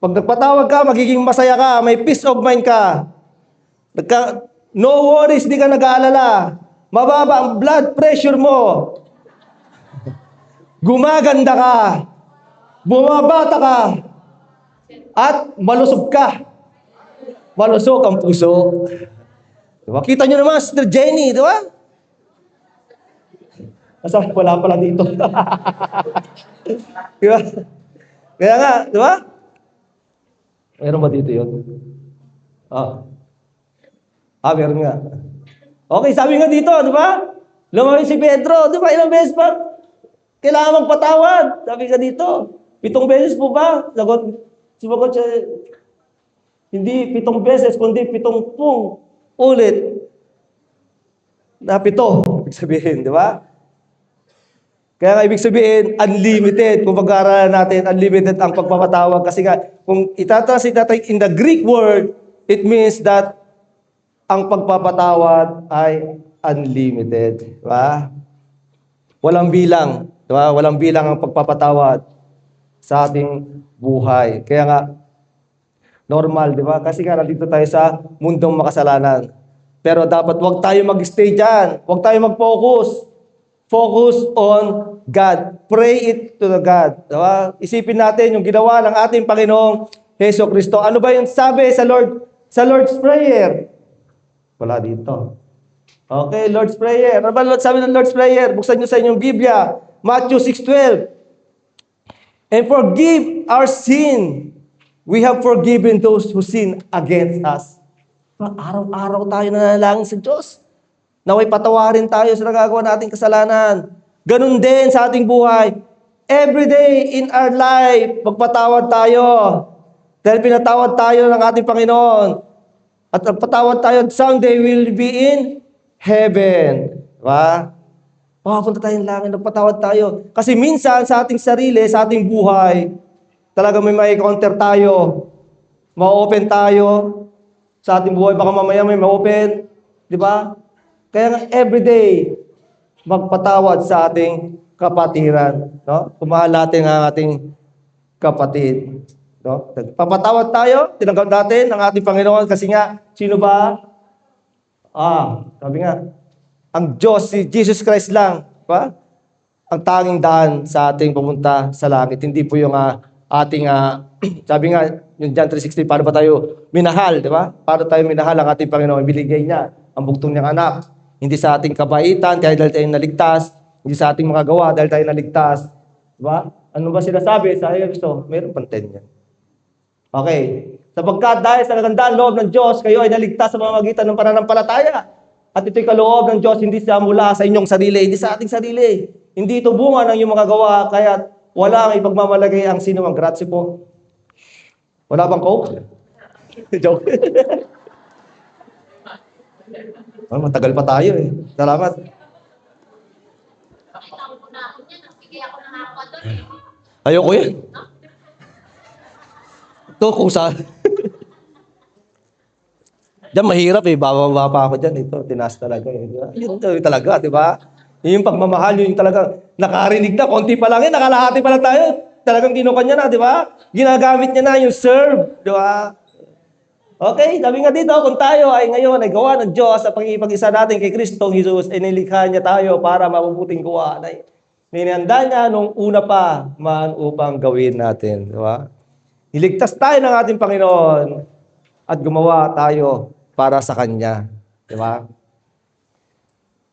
Pag nagpatawad ka, magiging masaya ka, may peace of mind ka. No worries, di ka nag-aalala. Mababa ang blood pressure mo. Gumaganda ka. Bumabata ka. At malusog ka. Malusog ang puso. Diba? Kita nyo naman, Sister Jenny, di ba? Wala pala dito. Diba? Kaya nga, di ba? Meron ba dito yun? Meron nga. Okay, sabi nga dito, di ba? Lumawin si Pedro, di ba? Ilang beses pa? Kailangan magpatawad. Sabi nga dito. 7 beses po ba? Sumagot siya, hindi 7 beses, kundi 70 ulit. na 7. Ibig sabihin, di ba? Kaya nga ibig sabihin, unlimited. Kung pag-aaralan natin, unlimited ang pagpapatawad. Kasi nga, kung itatranslate natin in the Greek word, it means that ang pagpapatawad ay unlimited. Di ba? Walang bilang. Di ba? Walang bilang ang pagpapatawad sa ating buhay. Kaya nga, normal, di ba? Kasi nga, nandito tayo sa mundong makasalanan. Pero dapat wag tayo mag-stay dyan. Wag tayo mag-focus. Focus on God. Pray it to the God. Diba? Isipin natin yung ginawa ng ating Panginoong Hesus Kristo. Ano ba yung sabi sa Lord's Prayer? Wala dito. Okay, Lord's Prayer. Ano ba sabi ng Lord's Prayer? Buksan nyo sa inyong Biblia. Matthew 6:12. And forgive our sin. We have forgiven those who sin against us. Araw-araw tayo nanalangin sa Diyos. Naway patawarin tayo sa nagagawa nating kasalanan. Ganun din sa ating buhay. Every day in our life, magpatawad tayo. Dahil pinatawad tayo ng ating Panginoon. At ang patawad tayo, someday we'll be in heaven. Diba? Makapunta tayong langit, nagpatawad tayo. Kasi minsan sa ating sarili, sa ating buhay, talaga may counter tayo. Ma-open tayo. Sa ating buhay, baka mamaya may ma-open. Diba? Kaya nga everyday, magpatawad sa ating kapatiran. No? Kumahal natin ang ating kapatid. No? Papatawad tayo, tinanggap natin ang ating Panginoon kasi nga, sino ba? Sabi nga, ang Diyos, si Jesus Christ lang, ba? Ang tanging daan sa ating pumunta sa langit. Hindi po yung ating, sabi nga, yung John 3:16, paano ba tayo minahal, di ba? Paano tayo minahal ang ating Panginoon? Binigay niya ang bugtong niyang anak. Hindi sa ating kabaitan, dahil tayo naligtas. Hindi sa ating mga gawa, dahil tayo naligtas. Diba? Ano ba sinasabi sa Kristo? Meron pang 10 yan. Okay. Sapagkat dahil sa kagandaan loob ng Diyos, kayo ay naligtas sa pamamagitan ng pananampalataya. At ito'y kaloob ng Diyos, hindi sa mula sa inyong sarili, hindi sa ating sarili. Hindi ito bunga ng iyong mga gawa, kaya walang ipagmamalagay ang sino ang grazie po. Wala bang coke? Joke. Matagal pa tayo eh. Salamat. Ayoko yan. Ito kung saan. Diyan mahirap eh. Bababa pa ako dyan. Ito, tinaas talaga eh. Yun talaga, di ba? Yung pagmamahal, yung talaga nakarinig na. Konti pa lang eh. Nakalahati pa lang tayo. Talagang kinukan niya na, di ba? Ginagamit niya na yung serve. Di ba? Okay, sabi nga dito, kung tayo ay ngayon ay gawa ng Diyos sa pag-iipag-isa natin kay Kristong Jesus, ay nilikha niya tayo para mabubuting gawa. Ninihanda niya nung una pa man upang gawin natin. Di ba? Niligtas tayo ng ating Panginoon at gumawa tayo para sa Kanya. Di ba?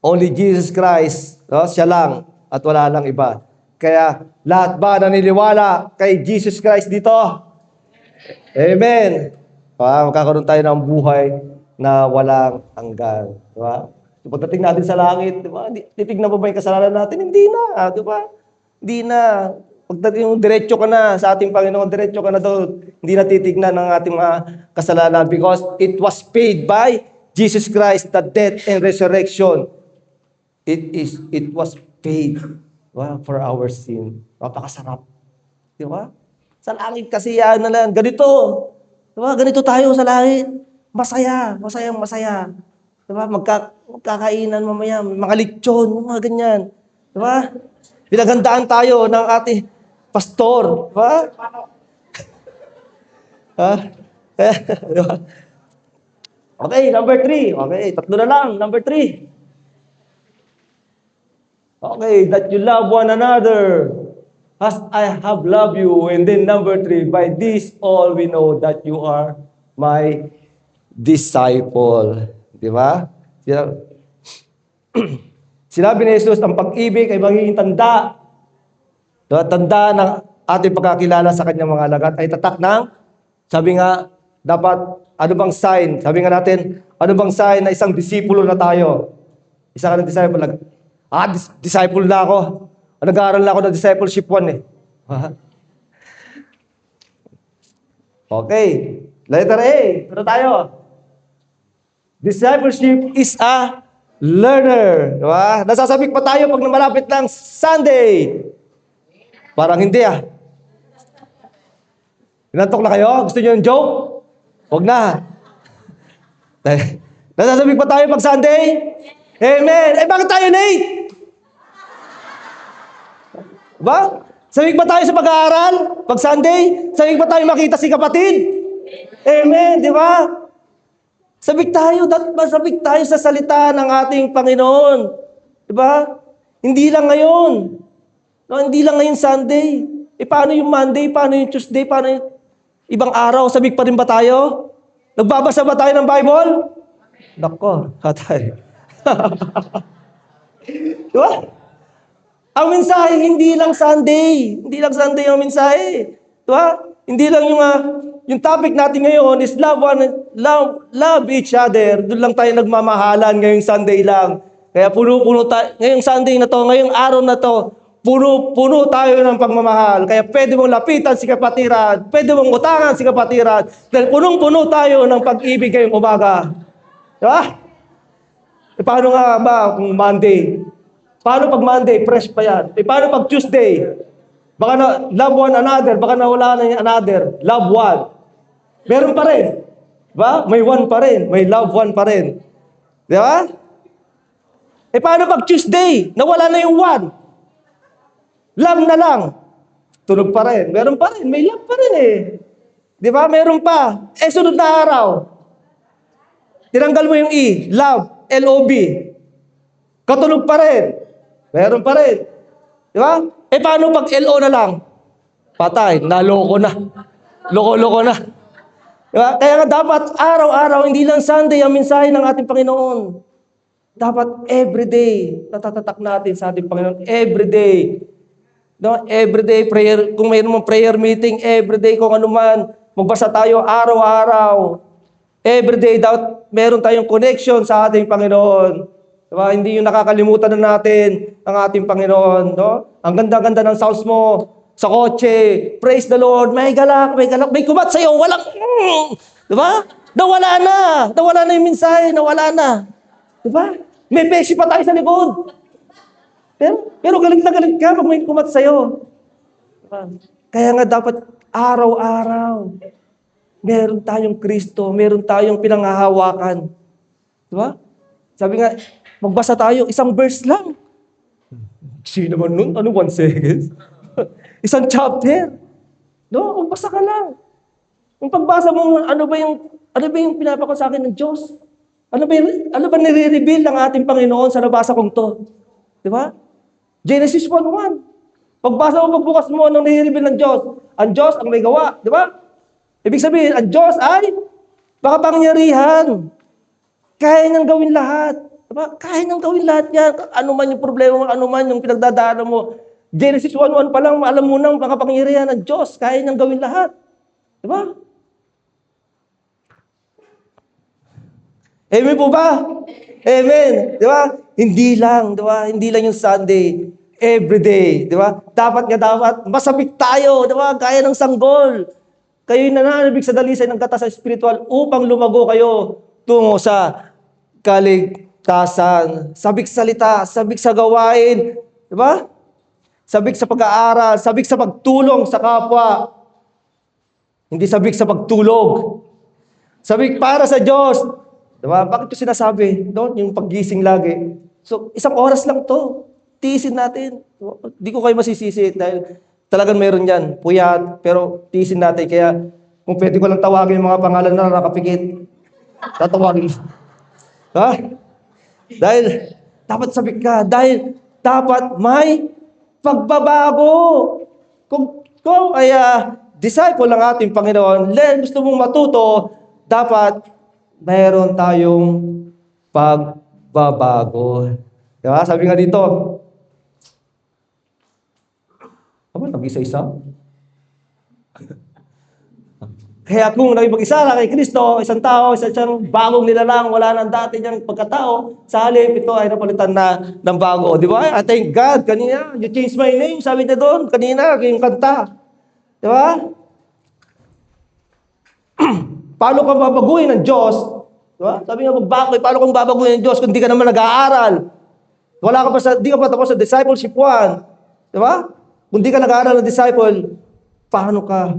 Only Jesus Christ, no? Siya lang at wala lang iba. Kaya lahat ba naniniwala kay Jesus Christ dito? Amen. Magkakaroon tayo ng buhay na walang hanggan. Di ba? Pagdating natin sa langit, di ba? Titignan mo ba yung kasalanan natin? Hindi na. Di ba? Hindi na. Pagdating diretso ka na sa ating Panginoon, diretso ka na doon. Hindi na titignan ng ating mga kasalanan because it was paid by Jesus Christ, the death and resurrection. It was paid for our sin. Napakasarap. Di ba? Sa langit kasi yan na lang. Ganito. Diba? Ganito tayo sa langit. Masaya. Masayang masaya. Diba? Magkakainan mamaya. Mga lechon. Mga ganyan. Diba? Pinaghandaan tayo ng ating pastor. Diba? Diba? Okay, number 3. Okay, 3 na lang. Number 3. Okay, that you love one another as I have loved you. And then number 3, by this all we know that you are my disciple. Di ba? Sinabi ni Jesus, ang pag-ibig ay magiging tanda. Diba? Tanda ng ating pagkakilala sa kanyang mga alagad ay tatak ng, sabi nga, dapat, ano bang sign? Sabi nga natin, ano bang sign na isang disipulo na tayo? Isa ka na disciple. Disciple na ako. Nag-aaral na ako ng discipleship 1 eh. Okay. Letter A. Ano tayo? Discipleship is a learner. Di ba? Nasasabik pa tayo pag malapit ng Sunday. Parang hindi ah. Pinantok na kayo? Gusto niyo yung joke? Huwag na. Nasasabik pa tayo pag Sunday? Amen. Eh bakit tayo late? Diba? Sabik ba tayo sa pag-aaral? Pag Sunday? Sabik ba tayo makita si kapatid? Amen, di ba? Sabik tayo, sabik tayo sa salita ng ating Panginoon. Di ba? Hindi lang ngayon. No, hindi lang ngayon Sunday. Eh paano yung Monday? Paano yung Tuesday? Paano yung ibang araw? Sabik pa rin ba tayo? Nagbabasa ba tayo ng Bible? Nako, hatay. Di ba? Ang mensahe, hindi lang Sunday. Hindi lang Sunday ang mensahe. Diba? Hindi lang yung topic natin ngayon is love each other. Doon lang tayo nagmamahalan ngayong Sunday lang. Kaya puno-puno tayo, ngayong Sunday na to, ngayong araw na to, puno tayo ng pagmamahal. Kaya pwede mong lapitan si kapatiran, pwede mong utangan si kapatiran, dahil punong-puno tayo ng pag-ibig ngayong umaga. Diba? E paano nga ba kung Monday? Paano pag Monday, fresh pa yan? E paano pag Tuesday? Baka na, love one another, baka nawala na yung another. Love one. Meron pa rin. Diba? May one pa rin. May love one pa rin. Diba? E paano pag Tuesday? Nawala na yung one. Love na lang. Tunog pa rin. Meron pa rin. May love pa rin eh. Diba? Meron pa. Eh sunod na araw. Tinanggal mo yung E. Love. L-O-B. Katunog pa rin. Meron pa rin. Di ba? Eh, paano pag LO na lang? Patay. Naloko na. Loko-loko na. Di ba? Kaya nga dapat araw-araw, hindi lang Sunday ang mensahe ng ating Panginoon. Dapat everyday, natatatak natin sa ating Panginoon. Everyday. No? Everyday prayer. Kung mayroon mong prayer meeting, everyday, kung ano man, magbasa tayo araw-araw. Everyday, dapat meron tayong connection sa ating Panginoon. Diba? Hindi yung nakakalimutan na natin ang ating Panginoon. No? Ang ganda-ganda ng sounds mo sa kotse. Praise the Lord. May galak, may galak. May kumat sa'yo. Walang... Diba? Nawala na. Nawala na yung mensahe. Nawala na. Diba? May pesi pa tayo sa likod. Pero galit na galit ka pag may kumat sa'yo. Diba? Kaya nga dapat araw-araw meron tayong Kristo. Meron tayong pinanghahawakan. Diba? Sabi nga, magbasa tayo, isang verse lang. Sino naman nun? Ano, 1 second? Isang chapter. No, magbasa ka lang. Kung pagbasa mo, ano ba yung pinapako sa akin ng Diyos? Ano ba nire-reveal ng ating Panginoon sa nabasa kong to? Di ba? Genesis 1:1. Pagbasa mo, pagbukas mo, anong nire-reveal ng Diyos? Ang Diyos ang may gawa. Di ba? Ibig sabihin, ang Diyos ay makapangyarihan. Kaya niyang gawin lahat. Diba? Kaya niyang gawin lahat yan. Ano man yung problema mo, ano man yung pinagdadaanan mo. Genesis 1:1 pa lang, alam mo nang makapangyarihan ng Diyos. Kaya niyang gawin lahat. Diba? Amen po ba? Amen. Diba? Hindi lang, diba? Hindi lang yung Sunday. Every day. Diba? Dapat masabik tayo. Diba? Gaya ng sanggol. Kayo'y nananabik sa dalisay ng katasan spiritual upang lumago kayo tungo sa kaligtasan. Sabik salita, sabik sa gawain. Diba? Sabik sa pag-aaral, sabik sa pagtulong sa kapwa. Hindi sabik sa pagtulog. Sabik para sa Diyos. Diba? Bakit ito sinasabi? Doon, yung paggising lagi. So, 1 oras lang to. Tiisin natin. Di ko kayo masisisi dahil talagang meron yan. Puyat, pero tiisin natin. Kaya, kung pwede ko lang tawagin yung mga pangalan na nakapikit, tatawagin. Ha? Dahil, dapat sabik ka. Dahil, dapat may pagbabago. Kung ay disciple ng ating Panginoon, gusto mong matuto, dapat mayroon tayong pagbabago. Diba? Sabi nga dito, nag-isa-isa? Kaya kung nakipag-isa na kay Kristo, isang tao, isang bagong nilalang, wala nang dati niyang pagkatao, sa halip, ito ay napalitan na ng bago. Di ba? I thank God, kanina, you changed my name, sabi niya doon, kanina, yung kanta. Di ba? Paano ka babaguhin ng Diyos Diba? Sabi nga, magbago, paano kung babaguhin ng Diyos kung di ka naman nag-aaral? Di ka pa tapos sa discipleship 1. Diba? Kung di ka nag-aaral ng disciple, paano ka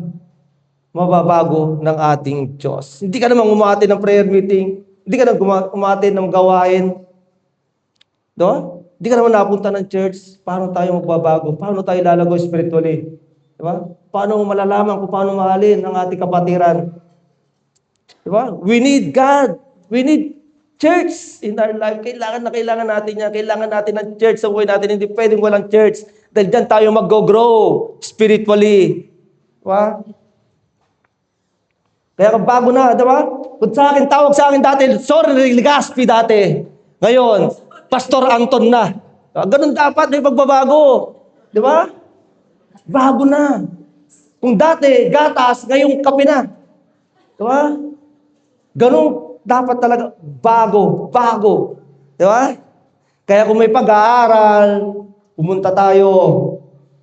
mababago ng ating Diyos? Hindi ka naman umati ng prayer meeting, hindi ka naman umati ng gawain. Diba? Hindi ka naman napunta ng church, paano tayo magbabago? Paano tayo lalago spiritually? Diba? Paano mo malalaman kung paano mahalin ang ating kapatiran? Diba? We need God. We need church in our life. Kailangan natin yan. Kailangan natin ng church sa buhay natin. Hindi pwedeng walang church. Dahil dyan tayo mag-grow spiritually. Diba? Kaya bago na, diba? Kung sa akin, tawag sa akin dati, Sorry Ligaspi dati. Ngayon, Pastor Anton na. Ganun dapat, may pagbabago. Diba? Bago na. Kung dati, gatas, ngayong kape na. Diba? Ganun dapat talaga bago. Di ba? Kaya kung may pag-aaral, pumunta tayo.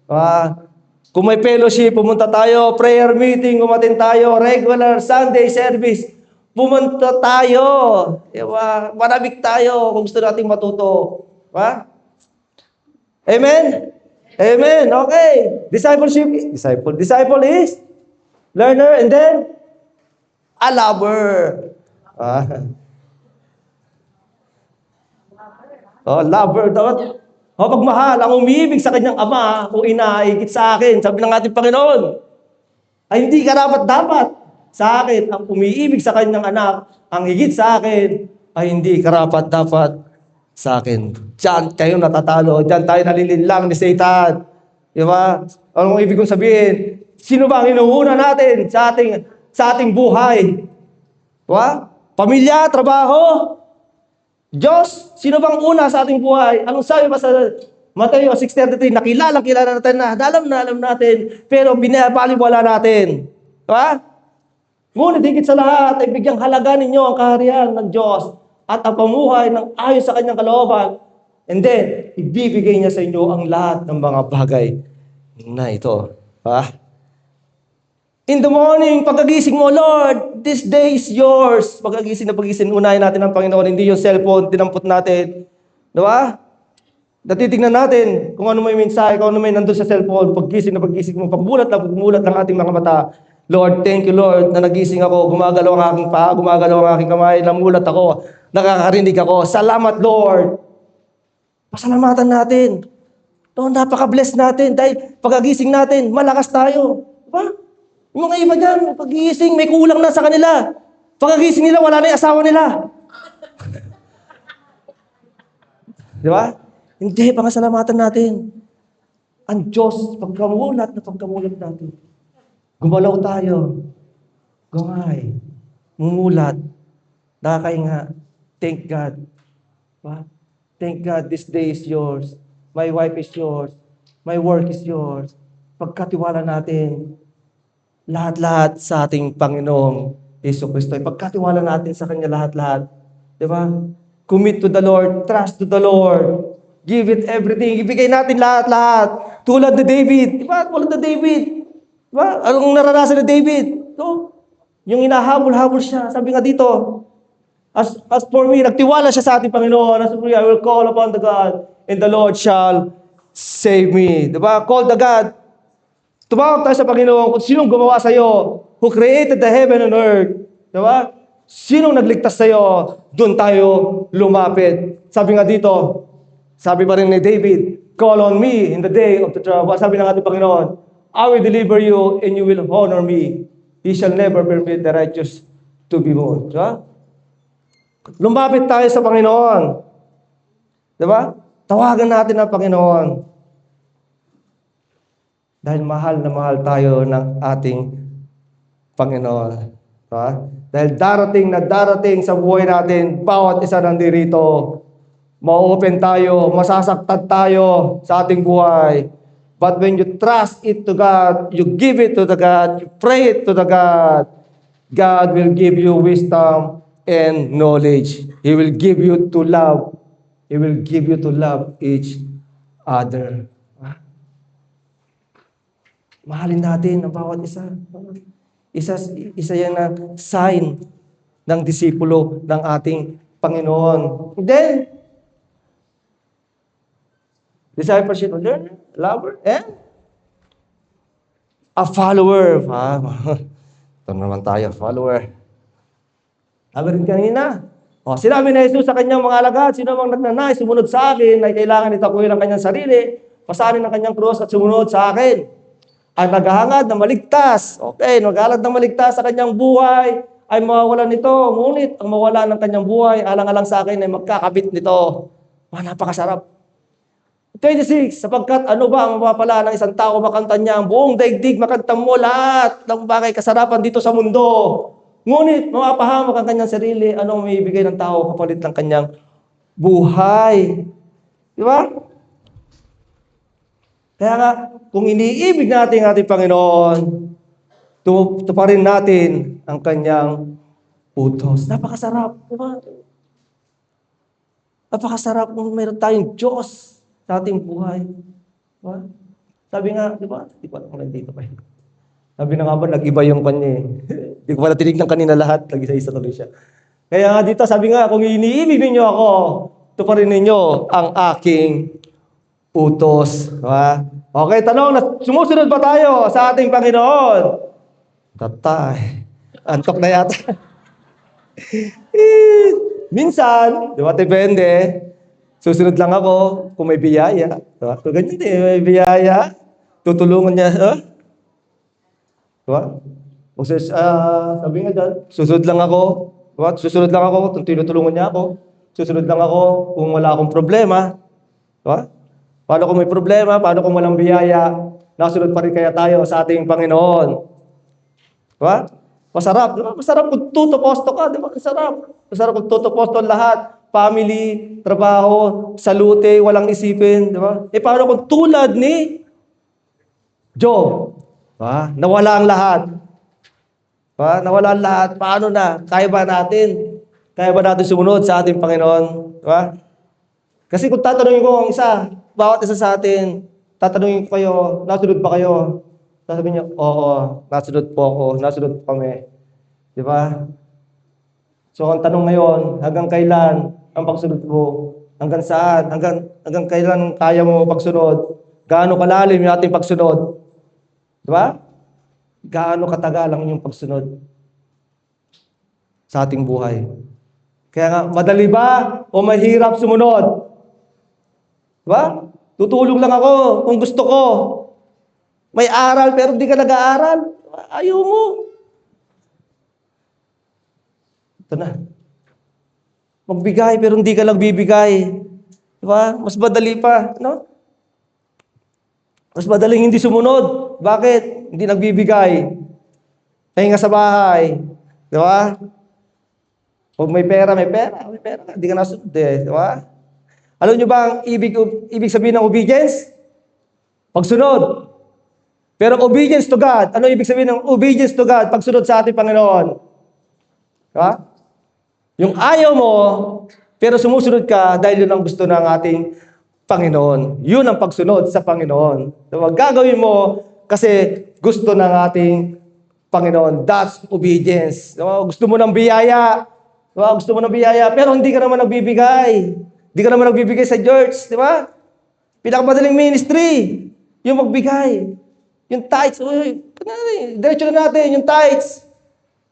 Diba? Kung may fellowship, pumunta tayo. Prayer meeting, umatin tayo. Regular Sunday service, pumunta tayo. Diba? Manamik tayo kung gusto nating matuto. Diba? Amen? Amen. Okay. Disciple is learner and then a lover. Lover. Pagmahal, ang umiibig sa kanyang ama o ina ay higit sa akin. Sabi ng ating Panginoon, ay hindi karapat-dapat sa akin. Ang umiibig sa kanyang anak, ang higit sa akin, ay hindi karapat-dapat sa akin. Diyan kayo natatalo. Diyan tayo nalilinlang ni Satan. Di ba? Anong ibig kong sabihin? Sino ba ang inuuna natin sa ating buhay? Diba? Pamilya, trabaho, Diyos, sino bang una sa ating buhay? Anong sabi pa sa Mateo 6:33? Kilala natin na, alam natin, pero binabaliwala natin. Diba? Ngunit higit sa lahat, ay bigyang halaga ninyo ang kaharian ng Diyos at ang pamuhay ng ayon sa kanyang kalooban. And then, ibibigay niya sa inyo ang lahat ng mga bagay na ito. Diba? In the morning, pagkagising mo, Lord, this day is yours. Pagkagising, unahin natin ang Panginoon, hindi yung cellphone, tinampot natin. Diba? Natitignan natin kung ano may mensahe, kung ano may nandun sa cellphone. Paggising mo, pagmulat ng ating mga mata. Lord, thank you, Lord, na nagising ako, gumagalaw ang aking paa, gumagalaw ang aking kamay, namulat ako, nakakarinig ako. Salamat, Lord. Pasalamatan natin. Napaka-bless natin dahil pagkagising natin, malakas tayo. Diba? Yung mga iba dyan, pag-iising, may kulang na sa kanila. Pagkagising nila, wala na yung asawa nila. Di ba? Hindi, pangasalamatan natin. Ang Diyos, pagkamulat natin. Gumalaw tayo. Gumay. Mumulat. Nakakainga. Thank God. Diba? Thank God, this day is yours. My wife is yours. My work is yours. Pagkatiwala natin, lahat-lahat sa ating Panginoong Yesu Kristo. Ipagkatiwala natin sa Kanya lahat-lahat. Di ba? Commit to the Lord. Trust to the Lord. Give it everything. Ibigay natin lahat-lahat. Tulad ni David. Di ba? Tulad ni David. Di ba? Anong naranasan ni David? No? Yung inahabol-habol siya. Sabi nga dito, as for me, nagtiwala siya sa ating Panginoon. As for me, I will call upon the God, and the Lord shall save me. Di ba? Call the God. Tumawag tayo sa Panginoon kung sinong gumawa sa'yo, who created the heaven and earth. Diba? Sinong nagligtas sa'yo, doon tayo lumapit. Sabi nga dito, sabi pa rin ni David, call on me in the day of the trouble. Sabi ng ating Panginoon, I will deliver you and you will honor me. He shall never permit the righteous to be moved. Diba? Lumapit tayo sa Panginoon. Diba? Tawagan natin ang Panginoon. Dahil mahal na mahal tayo ng ating Panginoon. Diba? Dahil darating sa buhay natin, bawat isa nandirito, ma-open tayo, masasaktan tayo sa ating buhay. But when you trust it to God, you give it to the God, you pray it to the God, God will give you wisdom and knowledge. He will give you to love. He will give you to love each other. Mahalin natin ang bawat isa. Isa yan na sign ng disipulo ng ating Panginoon. And then, discipleship, learner, lover, and a follower. Ito naman tayo, follower. Sabi rin kanina, sinabi na Jesus sa kanyang mga alagad, sino mang nagnanais, sumunod sa akin, ay kailangan itakuhin ang kanyang sarili, pasanin ang kanyang krus at sumunod sa akin. Ang naghahangad na maligtas, naghalad na maligtas sa kanyang buhay, ay mawawalan nito. Ngunit ang mawala ng kanyang buhay, alang-alang sa akin ay magkakabit nito. Napakasarap. 26, sapagkat ano ba ang mapapala ng isang tao makanta niya ang buong daigdig, makanta mo lahat ng bagay kasarapan dito sa mundo. Ngunit mapapahamak ang kanyang sarili, anong may ibigay ng tao kapalit ng kanyang buhay. Di ba? Kaya nga, kung iniibig natin ang ating Panginoon, tuparin natin ang kanyang utos. Napakasarap. Di ba? Napakasarap kung mayroon tayong Diyos sa ating buhay. Di ba? Sabi nga, di ba? Di ba? Nandito pa yun. Sabi na nga ba, nag-iba yung kanya eh. Hindi ko pala tinignan kanina lahat. Nag-isa-isa tuloy siya. Kaya nga dito, sabi nga, kung iniibig ninyo ako, tuparin ninyo ang aking utos. Diba? Okay, tanong, sumusunod ba tayo sa ating Panginoon? Tatay. Antok na yata. Minsan, di ba, depende. Susunod lang ako kung may biyaya. Diba? Kung ganyan din, may biyaya, tutulungan niya. Diba? Sabi nga dyan, susunod lang ako. Diba? Susunod lang ako kung tinutulungan niya ako. Susunod lang ako kung wala akong problema. Diba? Paano kung may problema? Paano kung walang biyaya? Nasunod pa rin kaya tayo sa ating Panginoon. Diba? Masarap. Diba? Masarap kung tutuposto ka. Diba? Masarap kung tutuposto lahat. Family, trabaho, salute, walang isipin. Diba? Paano kung tulad ni Job? Nawala ang lahat. Nawala ang lahat. Paano na? Kaya ba natin? Kaya ba natin sumunod sa ating Panginoon? Diba? Kasi kung tatanungin ko ang isa, bawat isa sa atin, tatanungin ko kayo, nasunod ba kayo? Sasabihin niyo, oo, nasunod po ako, nasunod po kami. Diba? So ang tanong ngayon, hanggang kailan ang pagsunod mo? Hanggang saan? Hanggang kailan kaya mo pagsunod? Gaano kalalim yung ating pagsunod? Diba? Gaano katagal ang inyong pagsunod sa ating buhay? Kaya nga, madali ba o mahirap sumunod? Diba? Tutulong lang ako kung gusto ko. May aral pero hindi ka nag-aaral. Ayaw mo. Ito na. Magbigay pero hindi ka lang bibigay. Diba? Mas madali pa. No? Mas madaling hindi sumunod. Bakit? Hindi nagbibigay. Pahinga sa bahay. Di ba? Kung may pera, may pera. May pera. Hindi ka nasunod eh. Di ba? Alam nyo ba ang ibig sabihin ng obedience? Pagsunod. Pero obedience to God. Ano ibig sabihin ng obedience to God? Pagsunod sa ating Panginoon. Di ba? Yung ayaw mo, pero sumusunod ka dahil yun ang gusto ng ating Panginoon. Yun ang pagsunod sa Panginoon. So, gagawin mo kasi gusto ng ating Panginoon. That's obedience. So, gusto mo ng biyaya. Gusto mo ng biyaya, pero hindi ka naman nagbibigay. Hindi ka naman nagbibigay sa church. Di ba? Pinakamadaling ministry. Yung magbigay. Yung tithes. Diretso na natin, yung tithes.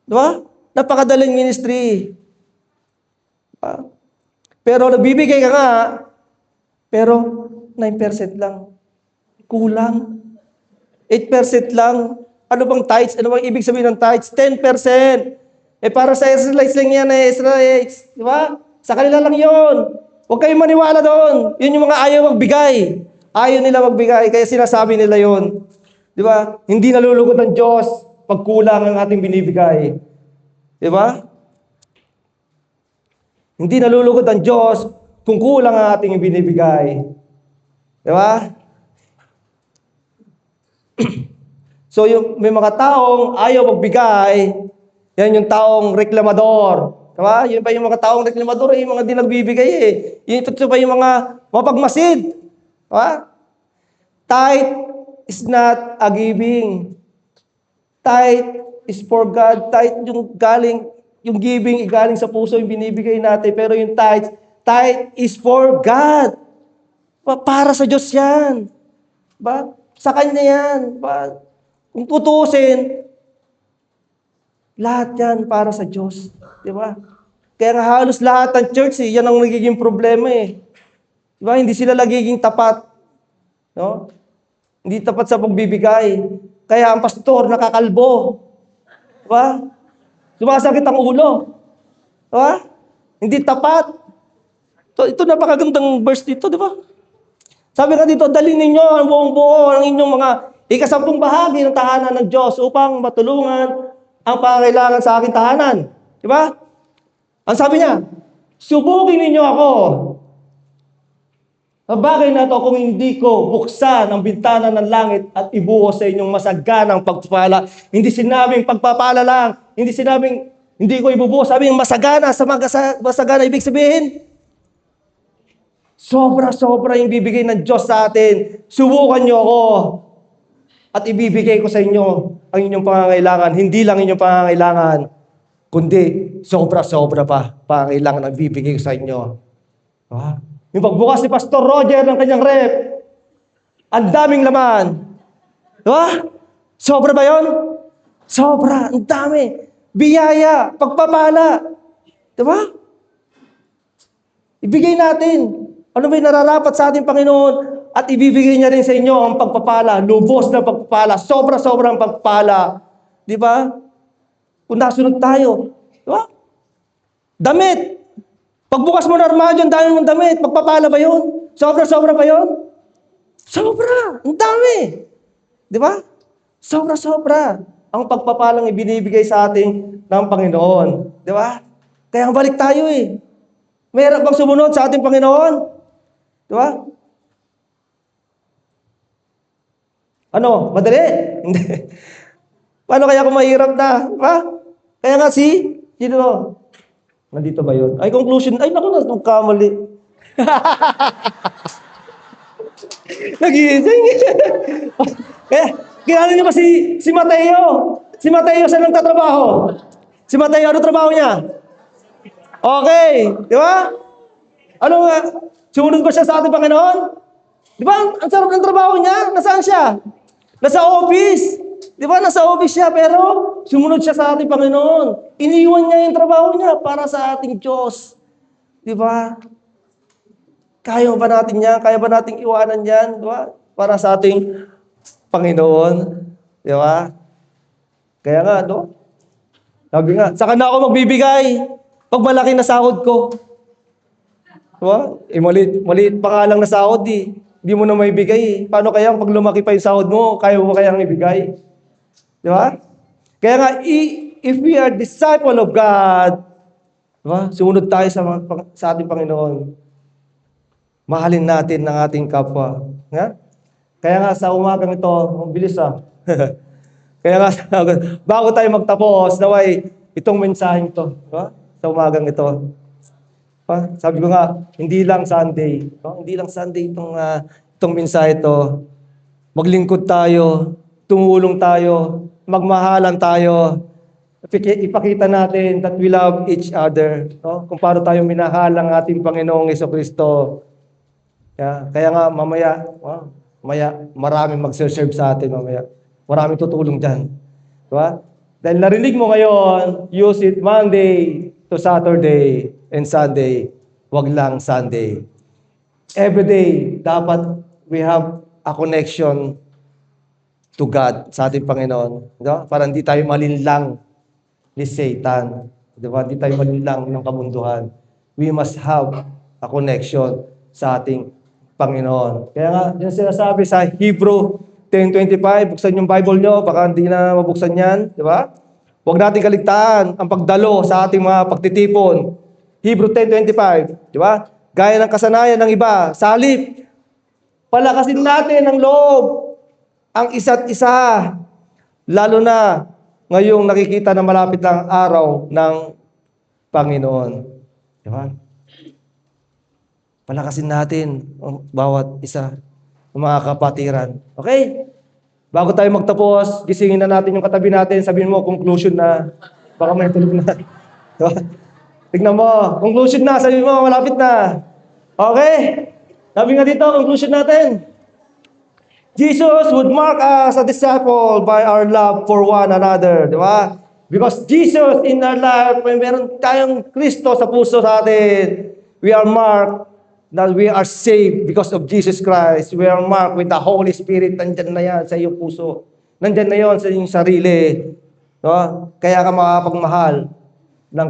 Di ba? Napakadaling ministry. Diba? Pero nagbibigay ka nga, pero 9% lang. Kulang. 8% lang. Ano bang tithes? Ano bang ibig sabihin ng tithes? 10%. Para sa Israelites lang yan Israelites. Di ba? Sa kanila lang yon. Huwag kayong maniwala doon. Yun yung mga ayaw magbigay. Ayaw nila magbigay, kaya sinasabi nila yon. Di ba? Hindi nalulugod ng Diyos pag kulang ang ating binibigay. Di ba? Hindi nalulugod ang Diyos kung kulang ang ating binibigay. Di ba? So, may mga taong ayaw magbigay, yan yung taong reklamador. Di ba? Yun pa yung mga taong reklamador, yung mga di nagbibigay eh. Ito pa yung mga mapagmasid. Di ba? Tithe is not a giving. Tithe is for God. Tithe yung galing yung giving galing sa puso yung binibigay natin, pero yung tithe is for God. Para sa Diyos yan. Ba? Sa Kanya yan. Ba? Kung tutusin, lahat yan para sa Diyos. Di ba? Kaya nga halos lahat ng church, yan ang nagiging problema eh. Di ba? Hindi sila nagiging tapat. No? Hindi tapat sa pagbibigay. Kaya ang pastor nakakalbo. Di ba? Sumasakit ang ulo. Di ba? Hindi tapat. Ito napakagandang verse dito, di ba? Sabi nga dito, dalhin ninyo ang buong buo ng inyong mga ikasampung bahagi ng tahanan ng Diyos upang matulungan ang pangangailangan sa aking tahanan. Di ba? Ang sabi niya, subukin ninyo ako. Ang bagay na ito kung hindi ko buksan ang bintana ng langit at ibuhos sa inyong masaganang pagpapala. Hindi sinabing pagpapala lang. Hindi sinabing hindi ko ibubuhos. Sabi yung masagana. Sa masagana, ibig sabihin, sobra-sobra yung bibigay ng Diyos sa atin. Subukan niyo ako at ibibigay ko sa inyo ang inyong pangangailangan. Hindi lang inyong pangangailangan, kundi sobra-sobra pa pangangailangan ang bibigay ko sa inyo. Ah? Yung pagbukas ni Pastor Roger ng kanyang rep, ang daming laman. Diba? Sobra ba yun? Sobra. Ang dami. Biyaya. Pagpapala. Diba? Ibigay natin. Ano ba yung nararapat sa ating Panginoon? At ibibigay niya rin sa inyo ang pagpapala. Lubos na pagpapala. Sobra-sobrang pagpapala. Diba? Kung nasunod tayo. Diba? Damit. Pagbukas mo ng armadyo, ang dami mong damit. Pagpapala ba yun? Sobra-sobra ba yun? Sobra. Ang dami. Di ba? Sobra-sobra. Ang pagpapalang ibinibigay sa ating ng Panginoon. Di ba? Kaya balik tayo eh. Mayroon bang sumunod sa ating Panginoon? Di ba? Ano? Madali? Hindi. Paano kaya kung mahirap na? Di ba? Kaya nga sino? Nandito ba yun? Ay, conclusion. Ay, naku, nung kamali. Nag-iising. Kaya, kilala niyo ba si Mateo? Si Mateo, saan nagtatrabaho? Si Mateo, ano trabaho niya? Okay. Di ba? Ano nga? Sumunod ba siya sa ating Panginoon? Di ba? Ang sarap ng trabaho niya. Nasaan siya? Nasa office. Di ba? Nasa office siya, pero sumunod siya sa ating Panginoon. Iniwan niya yung trabaho niya para sa ating Diyos. Di ba? Kaya ba natin yan? Kaya ba nating iwanan yan? Di ba? Para sa ating Panginoon. Di ba? Kaya nga, no? Sabi nga, saka na ako magbibigay pag malaki na sahod ko. Di ba? Maliit pa nga lang na sahod eh. Hindi mo na maibigay. Paano kaya pag lumaki pa yung sahod mo, kaya mo kayang ibigay? Di ba? Kaya nga, if we are disciple of God, di ba? Sumunod tayo sa ating Panginoon. Mahalin natin ng ating kapwa. Nga? Kaya nga sa umagang ito, ang bilis Kaya nga, bago tayo magtapos, naway, itong mensaheng ito, di ba? Sa umagang ito. Sabi ko nga, hindi lang Sunday. No? Hindi lang Sunday itong mensahe ito. Maglingkod tayo, tumulong tayo, magmahalan tayo. Ipakita natin that we love each other. No? Kung paano tayo minahal ang ating Panginoong Jesucristo. Kaya nga mamaya maraming mag-serve sa atin mamaya. Maraming tutulong dyan. Diba? Dahil narinig mo ngayon, use it Monday to Saturday and Sunday. Wag lang Sunday. Every day, dapat we have a connection to God, sa ating Panginoon. Diba? Para hindi tayo malinlang ni Satan. Diba? Hindi tayo malinlang ng kabunduhan. We must have a connection sa ating Panginoon. Kaya nga, yan sinasabi sa Hebrew 10:25, buksan yung Bible nyo, baka hindi na mabuksan yan. Diba? Huwag natin kaligtaan ang pagdalo sa ating mga pagtitipon. Hebrew 10:25, di ba? Gaya ng kasanayan ng iba, sa halip, palakasin natin ang loob, ang isa't isa, lalo na ngayong nakikita na malapit ang araw ng Panginoon. Di ba? Palakasin natin ang bawat isa ng mga kapatiran. Okay? Bago tayo magtapos, gisingin na natin yung katabi natin, sabihin mo, conclusion na, baka may tulog na. Tignan mo. Conclusion na. Sabi mo, malapit na. Okay? Sabi nga dito, conclusion natin. Jesus would mark us a disciple by our love for one another. Di ba? Because Jesus in our life, may meron tayong Kristo sa puso sa atin, we are marked that we are saved because of Jesus Christ. We are marked with the Holy Spirit. Nandyan na yan sa iyong puso. Nandyan na yon sa iyong sarili. No? Kaya ka makapagmahal ng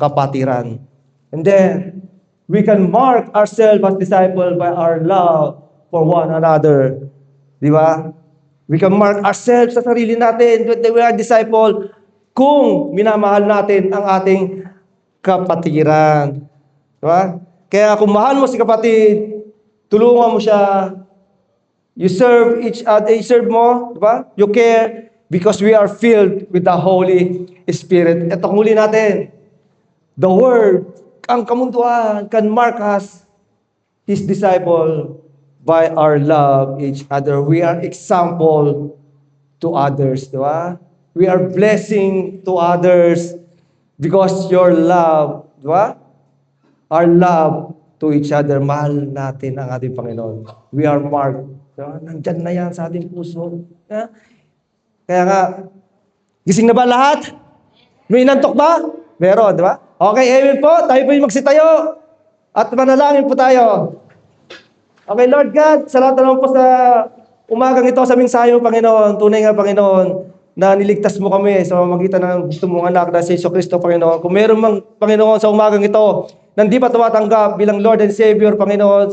kapatiran. And then, we can mark ourselves as disciples by our love for one another. Di ba? We can mark ourselves sa sarili natin that we are disciple kung minamahal natin ang ating kapatiran. Di ba? Kaya kung mahal mo si kapatid, tulungan mo siya. You serve each other, serve mo, di ba? You care because we are filled with the Holy Spirit. Ito huli natin. The Word, ang kamunduan, can mark us, His disciple, by our love each other. We are example to others, di ba? We are blessing to others because your love, di ba? Our love to each other, mahal natin ang ating Panginoon. We are marked. Di ba? Nandyan na yan sa ating puso. Di ba? Kaya nga, gising na ba lahat? May inantok ba? Meron, di ba? Okay, amen po. Tayo po yung magsitayo. At manalangin po tayo. Okay, Lord God, salamat naman po sa umagang ito sa mensahe mo, Panginoon. Tunay nga, Panginoon, na niligtas mo kami sa pamamagitan ng gusto mong anak na si Jesucristo, Panginoon. Kung meron mang, Panginoon, sa umagang ito, na hindi pa tumatanggap bilang Lord and Savior, Panginoon,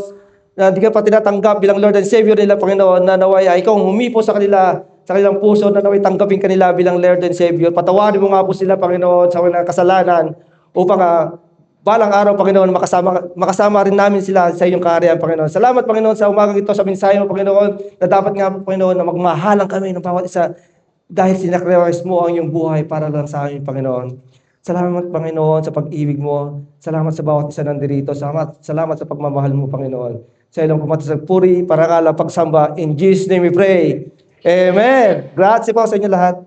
na hindi ka pa tinatanggap bilang Lord and Savior nila, Panginoon, na naway ay ikaw humipo sa kanila, sa kanilang puso, na naway tanggapin kanila bilang Lord and Savior. Patawarin mo nga po sila, Panginoon, sa kanilang kasalanan, upang balang araw, Panginoon, makasama rin namin sila sa iyong kaharian, Panginoon. Salamat, Panginoon, sa umagang ito, sa mensahe mo, Panginoon, na dapat nga, Panginoon, na magmahalan kami ng bawat isa dahil sinakrifice mo ang iyong buhay para lang sa amin, Panginoon. Salamat, Panginoon, sa pag-ibig mo. Salamat sa bawat isa nandirito. Salamat sa pagmamahal mo, Panginoon. Sa ilang pumatasag puri, parangalan, pagsamba. In Jesus' name we pray. Amen. Grazie po sa inyo lahat.